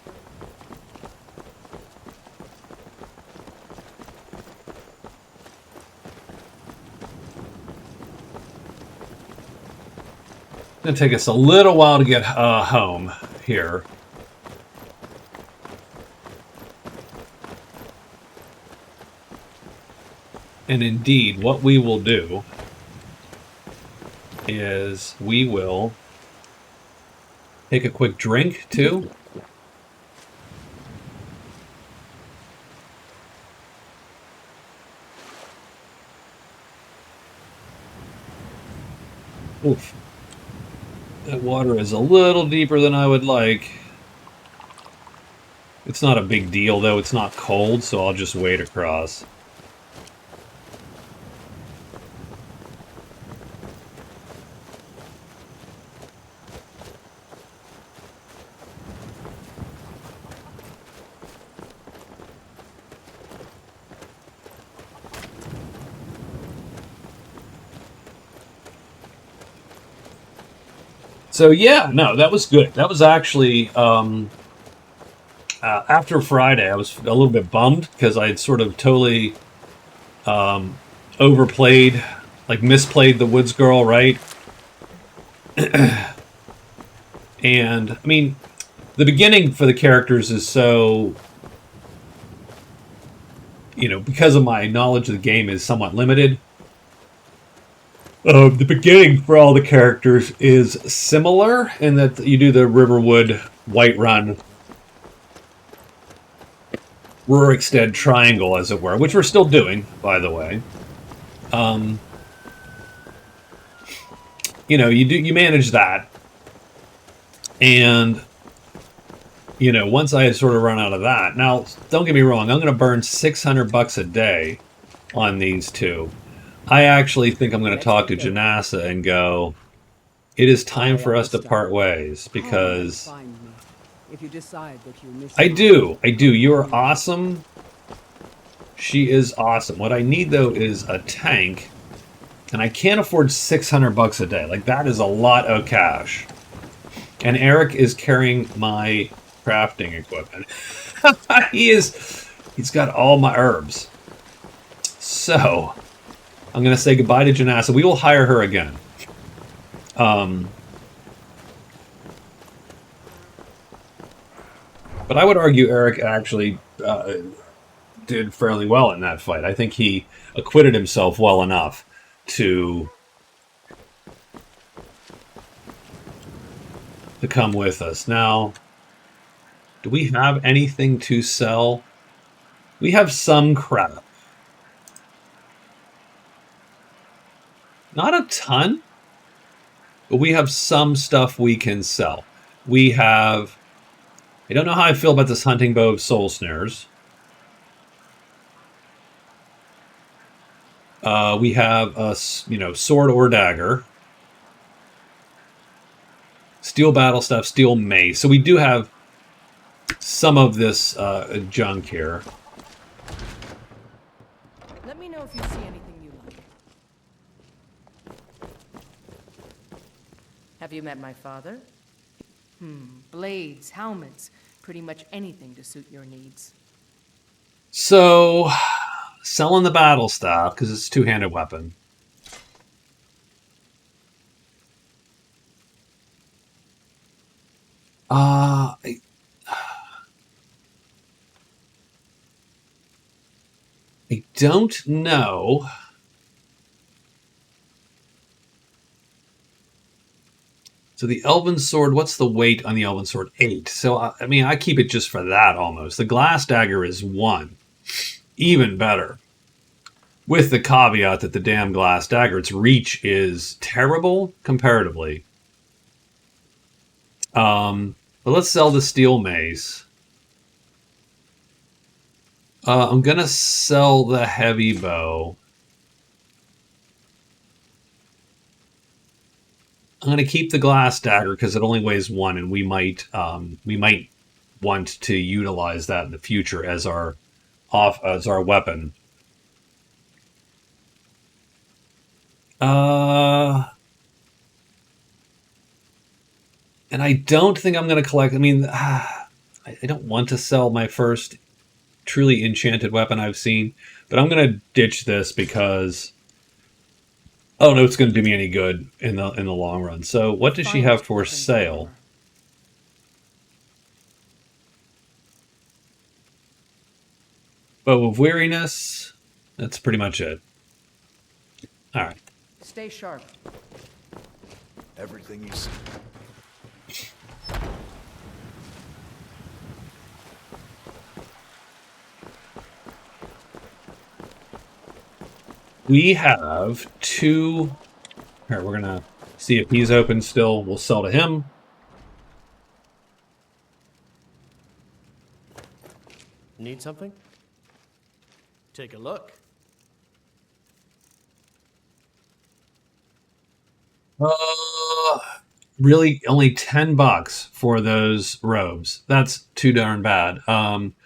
S1: It's gonna take us a little while to get home here. And indeed, what we will do is we will take a quick drink, too. Oof. That water is a little deeper than I would like. It's not a big deal, though. It's not cold, so I'll just wade across. So yeah, no, that was good. That was actually after Friday. I was a little bit bummed because I had sort of totally overplayed, like misplayed the Woods Girl, right? And I mean, the beginning for the characters is so, you know, because of my knowledge of the game is somewhat limited. The beginning for all the characters is similar in that you do the Riverwood, Whiterun, Rurikstead triangle, as it were, which we're still doing, by the way. You know, you manage that, and you know, once I had sort of run out of that. Now, don't get me wrong, I'm going to burn $600 a day on these two. I actually think I'm going to talk to Janassa and go, it is time for us to part ways, because
S11: if you decide that you miss
S1: I do. You are awesome. She is awesome. What I need, though, is a tank, and I can't afford $600 a day. Like, that is a lot of cash. And Eric is carrying my crafting equipment. He's got all my herbs. So I'm going to say goodbye to Janassa. We will hire her again. But I would argue Eric actually did fairly well in that fight. I think he acquitted himself well enough to come with us. Now, do we have anything to sell? We have some crap. Not a ton, but we have some stuff we can sell. We have... I don't know how I feel about this hunting bow of soul snares. We have a, you know, sword or dagger. Steel battle staff, steel mace. So we do have some of this junk here.
S7: Let me know if you see anything you like. Have you met my father? Blades, helmets, pretty much anything to suit your needs.
S1: So, selling the battle staff, because it's a two-handed weapon. I don't know. So the Elven Sword, what's the weight on the Elven Sword? 8. So, I mean, I keep it just for that almost. The Glass Dagger is 1. Even better. With the caveat that the damn Glass Dagger, its reach is terrible comparatively. But let's sell the Steel Mace. I'm going to sell the Heavy Bow. I'm going to keep the Glass Dagger because it only weighs 1, and we might want to utilize that in the future as our weapon. And I don't think I'm going to collect. I mean, I don't want to sell my first truly enchanted weapon I've seen, but I'm going to ditch this because I don't know if it's going to do me any good in the long run. So, what does she have for sale? Bow of Weariness. That's pretty much it. All right.
S7: Stay sharp.
S9: Everything you see.
S1: We have 2... Here, we're going to See if he's open still. We'll sell to him.
S12: Need something? Take a look.
S1: Really, only $10 for those robes. That's too darn bad.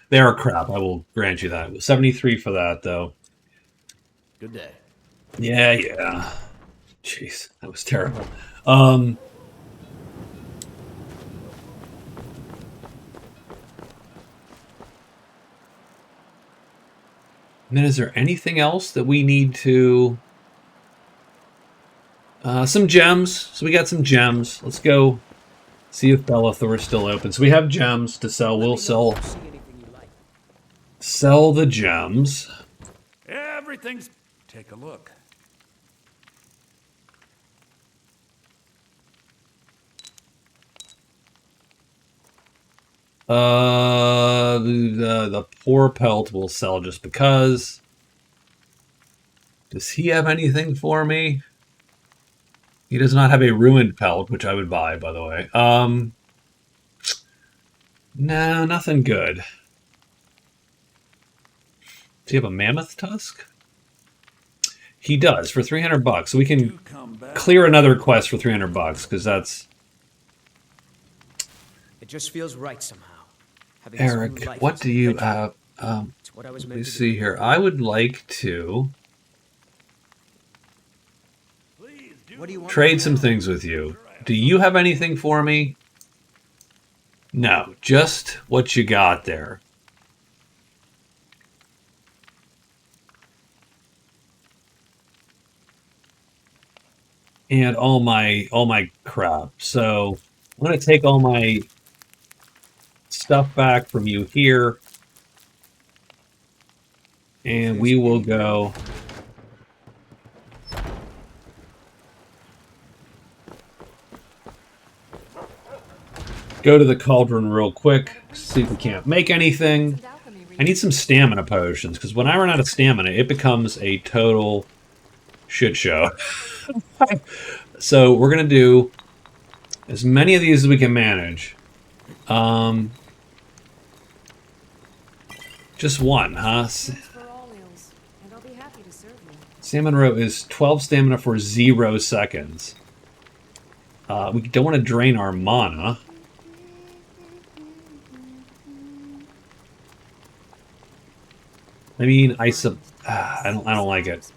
S1: They are crap. I will grant you that. 73 for that, though.
S12: Good day.
S1: Yeah. Jeez, that was terrible. And then is there anything else that we need to... some gems. So we got some gems. Let's go see if Bellathor's still open. So we have gems to sell. We'll sell the gems.
S4: Everything's... Take a look.
S1: The poor pelt will sell just because. Does he have anything for me? He does not have a ruined pelt, which I would buy, by the way. No, nothing good. Does he have a mammoth tusk? He does, for $300. So we can clear another quest for $300, because that's...
S6: It just feels right somehow.
S1: Eric, what do you have? Let me see here. I would like to trade some things with you. Do you have anything for me? No, just what you got there. And all my crap. So I'm gonna take all my stuff back from you here, and we will go to the cauldron real quick, see if we can't make anything. I need some stamina potions, because when I run out of stamina, it becomes a total shit show. So we're gonna do as many of these as we can manage. Just one, huh? Salmon roe is 12 stamina for 0 seconds. We don't want to drain our mana. I mean, I don't like it.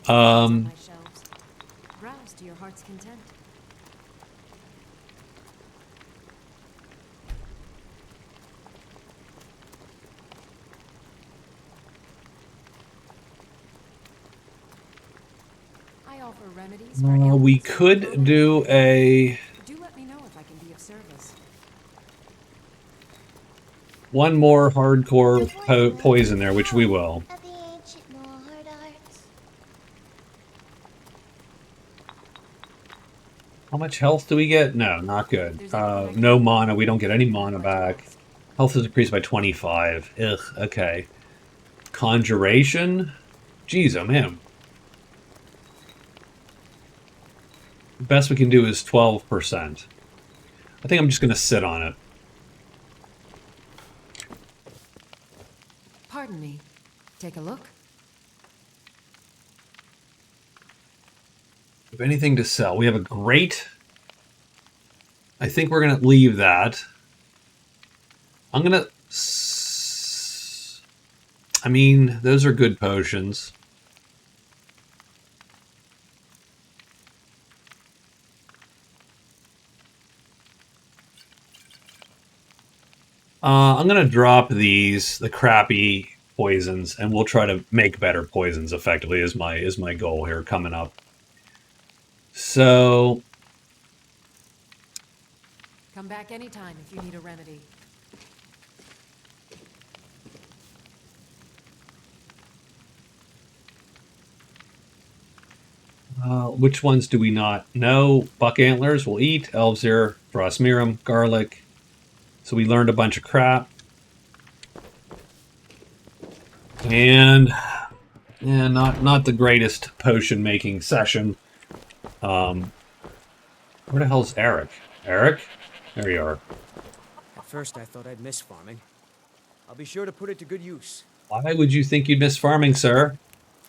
S10: Browse to your heart's content. I offer remedies for
S1: we could do a...
S10: Do let me know if I can be of service.
S1: One more hardcore poison there, which we will. How much health do we get? No, not good. No mana. We don't get any mana back. Health is decreased by 25. Ugh, okay. Conjuration? Jeez, oh man. The best we can do is 12%. I think I'm just going to sit on it.
S10: Pardon me. Take a look.
S1: If anything to sell, we have a grate. I think we're going to leave that. I'm going to... I mean, those are good potions. I'm going to drop these, the crappy poisons, and we'll try to make better poisons effectively is my goal here coming up. So...
S10: Come back anytime if you need a remedy.
S1: Which ones do we not know? Buck antlers we'll eat. Elvesir, Frostmirum, garlic. So we learned a bunch of crap. And yeah, not the greatest potion making session. Where the hell's Eric? Eric? There you are.
S6: At first, I thought I'd miss farming. I'll be sure to put it to good use.
S1: Why would you think you'd miss farming, sir?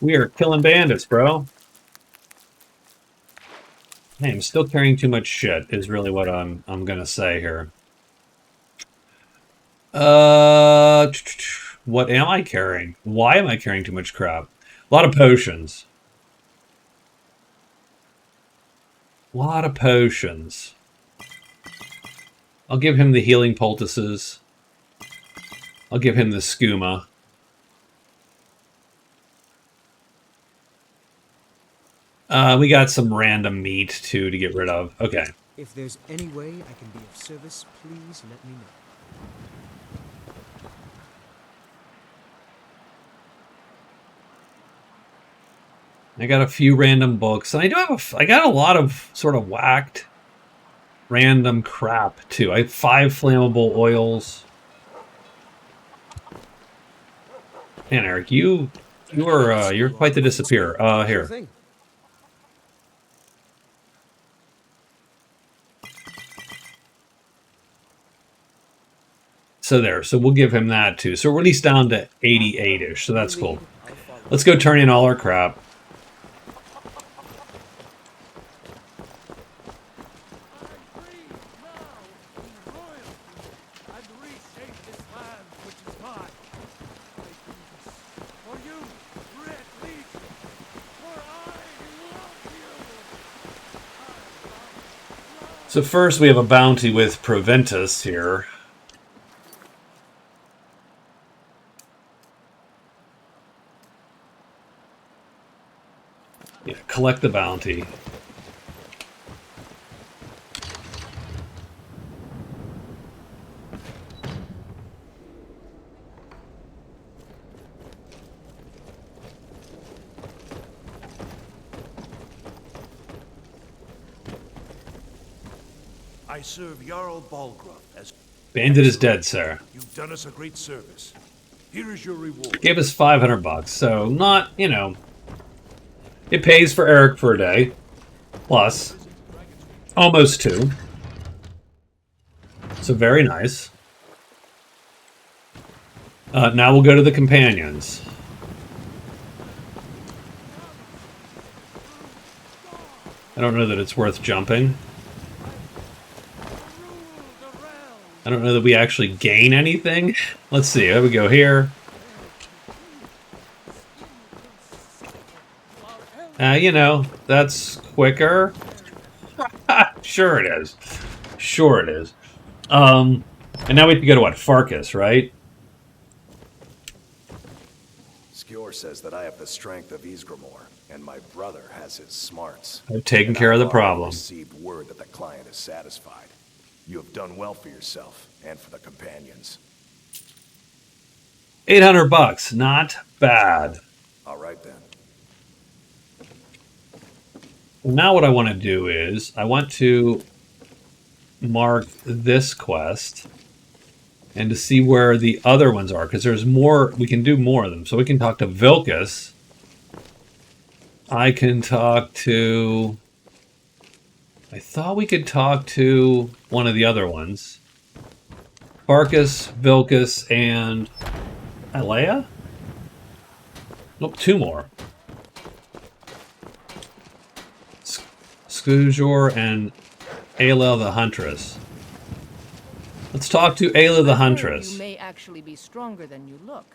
S1: We are killing bandits, bro. Hey, I'm still carrying too much shit, is really what I'm gonna say here. What am I carrying? Why am I carrying too much crap? A lot of potions. A lot of potions. I'll give him the healing poultices. I'll give him the skooma. We got some random meat, too, to get rid of. Okay.
S6: If there's any way I can be of service, please let me know.
S1: I got a few random books, and I do have I got a lot of sort of whacked random crap too. I have 5 flammable oils. Man, Eric, you're quite the disappear. Here. So there, so we'll give him that too. So we're at least down to 88-ish, so that's cool. Let's go turn in all our crap. So first we have a bounty with Proventus here. Yeah, collect the bounty.
S13: I serve Jarl Balgruff as...
S1: Bandit is dead, sir.
S13: You've done us a great service. Here is your reward.
S1: Gave us 500 bucks, so not, you know... It pays for Eric for a day. Plus. Almost 2. So very nice. Now we'll go to the companions. I don't know that it's worth jumping. I don't know that we actually gain anything. Let's see. Here we go here. You know, that's quicker. Sure it is. Sure it is. And now we have to go to what? Farkas, right?
S9: Skjor says that I have the strength of Ysgramor, and my brother has his smarts.
S1: I've taken care of the problem.
S9: Received word that the client is satisfied. You have done well for yourself and for the companions.
S1: 800 bucks, not bad.
S9: All right then.
S1: Well, now what I want to do is I want to mark this quest and to see where the other ones are, because there's more. We can do more of them. So we can talk to Vilkas. I can talk to... I thought we could talk to one of the other ones. Farkas, Vilkas, and Alea? Nope, 2 more. Skjor and Ayla the Huntress. Let's talk to Ayla the Huntress.
S7: You may actually be stronger than you look.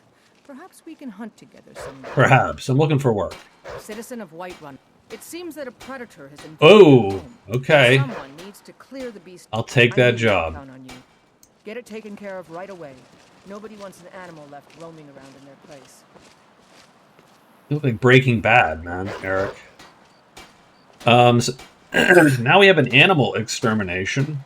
S7: Perhaps we can hunt together someday.
S1: Perhaps. I'm looking for work.
S7: Citizen of Whiterun. It seems that a predator has invaded
S1: Oh,
S7: the home.
S1: okay.
S7: Someone needs to clear the beast.
S1: I'll take that job.
S7: Count on you. Get it taken care of right away. Nobody wants an animal left roaming around in their place.
S1: You look like Breaking Bad, man, Eric. So now we have an animal extermination.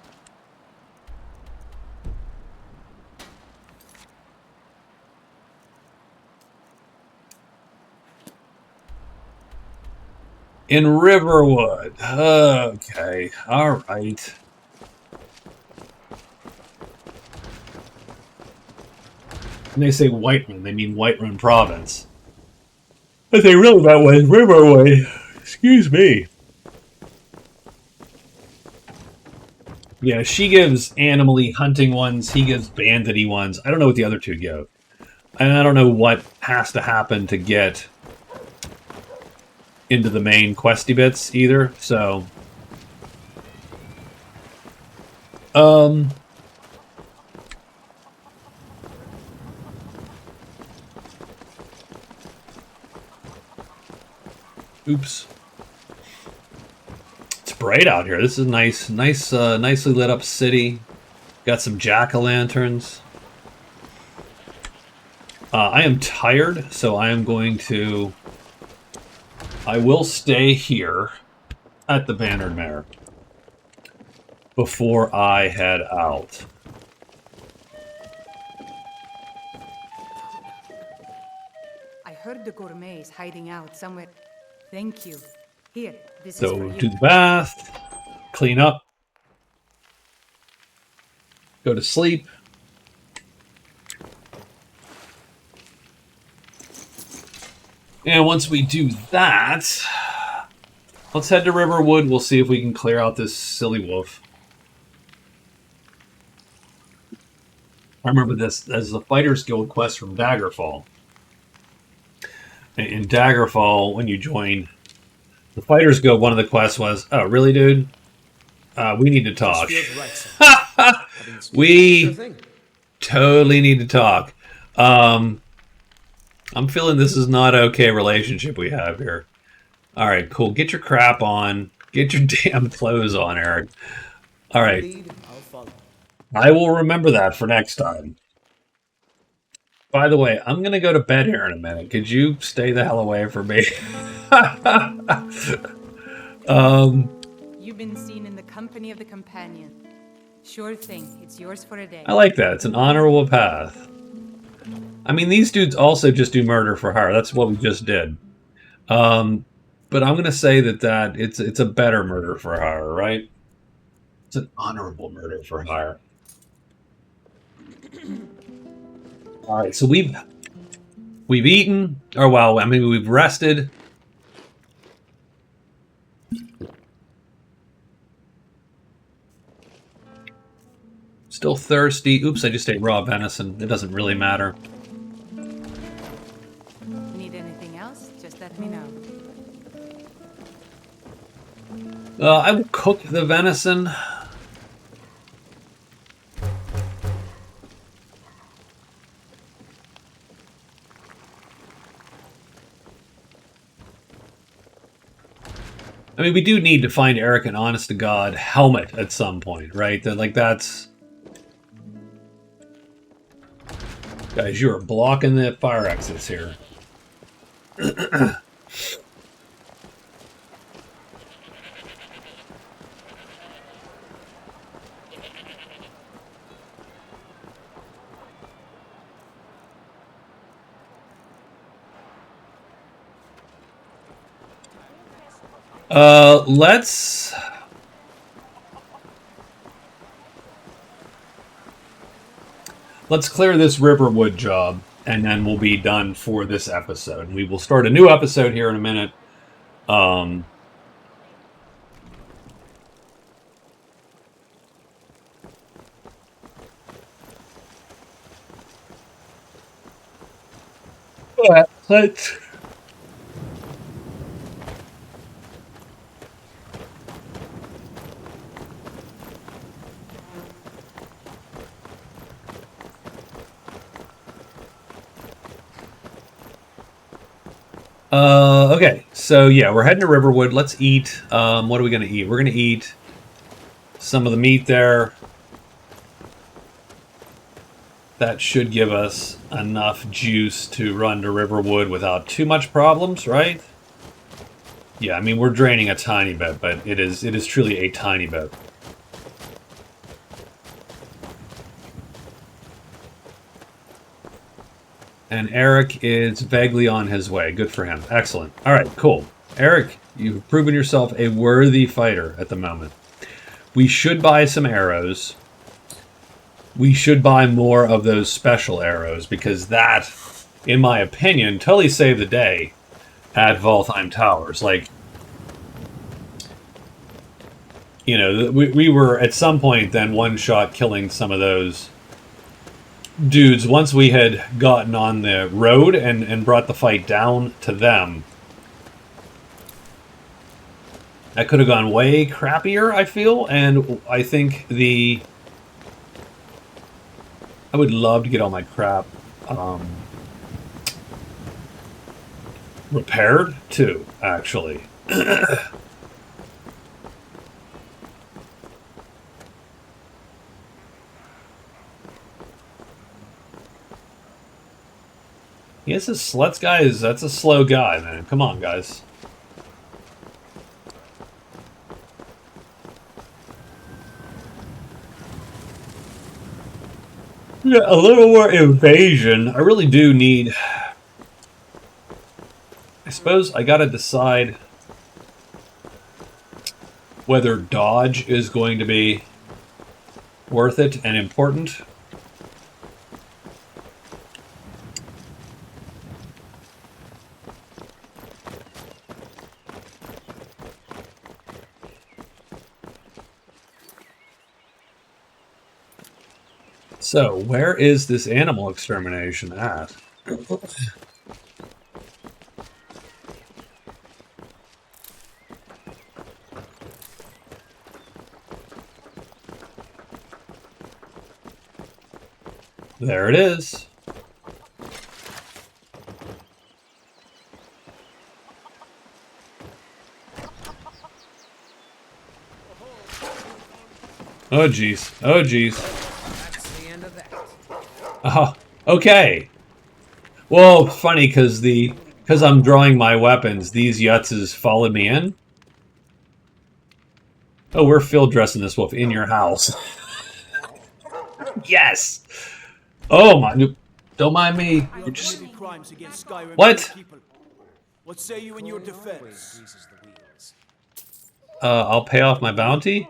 S1: In Riverwood. Okay. All right. When they say Whiterun, they mean Whiterun Province. But they really that way, Riverwood. Excuse me. Yeah, she gives animally hunting ones. He gives bandity ones. I don't know what the other two give. And I don't know what has to happen to get into the main questy bits either. So, oops. It's bright out here. This is nice, nicely lit up city. Got some jack-o'-lanterns. I am tired, so I am going to... I will stay here at the Bannered Mare before I head out.
S10: I heard the gourmet is hiding out somewhere. Thank you. Here, this is
S1: So,
S10: for you.
S1: do the bath, clean up, go to sleep. And once we do that, let's head to Riverwood. We'll see if we can clear out this silly wolf. I remember this as the Fighters Guild quest from Daggerfall. In Daggerfall, when you join the Fighters Guild, one of the quests was, oh, really, dude? We need to talk. We totally need to talk. I'm feeling this is not okay relationship we have here. All right, cool. Get your crap on. Get your damn clothes on, Eric. All right. I will remember that for next time. By the way, I'm going to go to bed here in a minute. Could you stay the hell away from me?
S10: You've been seen in the company of the companion. Sure thing. It's yours for a day.
S1: I like that. It's an honorable path. I mean, these dudes also just do murder for hire. That's what we just did. But I'm going to say that it's a better murder for hire, right? It's an honorable murder for hire. All right, so we've eaten, or well, I mean, we've rested. Still thirsty. Oops, I just ate raw venison. It doesn't really matter.
S10: Need anything else? Just let me know.
S1: I will cook the venison. I mean, we do need to find Eric an honest-to-God helmet at some point, right? That's... Guys, you are blocking the fire exits here. Let's clear this Riverwood job, and then we'll be done for this episode. We will start a new episode here in a minute. Let's... Okay, so yeah, we're heading to Riverwood. Let's eat. What are we going to eat? We're going to eat some of the meat there. That should give us enough juice to run to Riverwood without too much problems, right? Yeah, I mean, we're draining a tiny bit, but it is truly a tiny bit. And Eric is vaguely on his way. Good for him. Excellent. All right, cool. Eric, you've proven yourself a worthy fighter at the moment. We should buy some arrows. We should buy more of those special arrows, because that, in my opinion, totally saved the day at Valtheim Towers. Like, you know, we were at some point then one-shot killing some of those dudes once we had gotten on the road and brought the fight down to them. That could have gone way crappier, I feel, and I think I would love to get all my crap repaired, too, actually. Yes, this Sluts guy that's a slow guy, man. Come on, guys. Yeah, a little more invasion. I really do need... I suppose I gotta decide whether dodge is going to be worth it and important. So, where is this animal extermination at? There it is. Oh, jeez. Oh, jeez.
S6: That's the end of that.
S1: Oh, okay. Well, funny, because I'm drawing my weapons, these yutzes followed me in. Oh, we're field dressing this wolf in your house. Yes! Oh my, don't mind me. Just...
S2: crimes against Skyrim
S1: What?
S2: people. What say you in your defense?
S1: I'll pay off my bounty?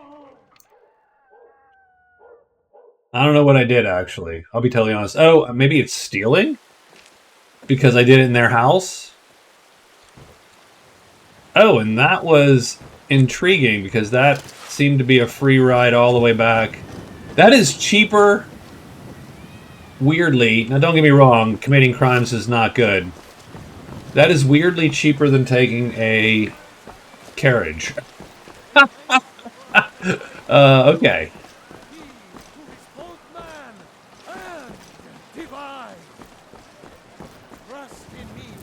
S1: I don't know what I did, actually. I'll be totally honest. Oh, maybe it's stealing? Because I did it in their house? Oh, and that was intriguing, because that seemed to be a free ride all the way back. That is cheaper, weirdly. Now, don't get me wrong, committing crimes is not good. That is weirdly cheaper than taking a carriage. Okay.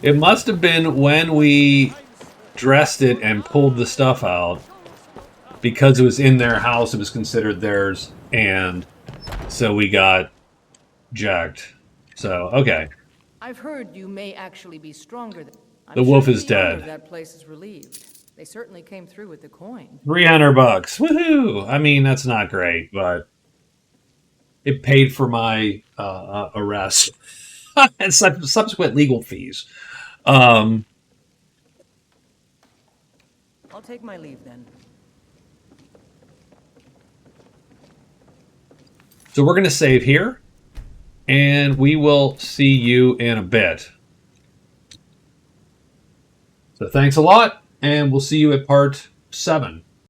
S1: It must have been when we dressed it and pulled the stuff out. Because it was in their house, it was considered theirs, and so we got jacked. So, okay.
S7: I've heard you may actually be stronger than...
S1: The wolf is dead.
S7: That place is relieved. They certainly came through with the coin.
S1: $300. Woohoo! I mean, that's not great, but it paid for my arrest and subsequent legal fees.
S7: I'll take my leave then.
S1: So we're going to save here, and we will see you in a bit. So thanks a lot, and we'll see you at part 7.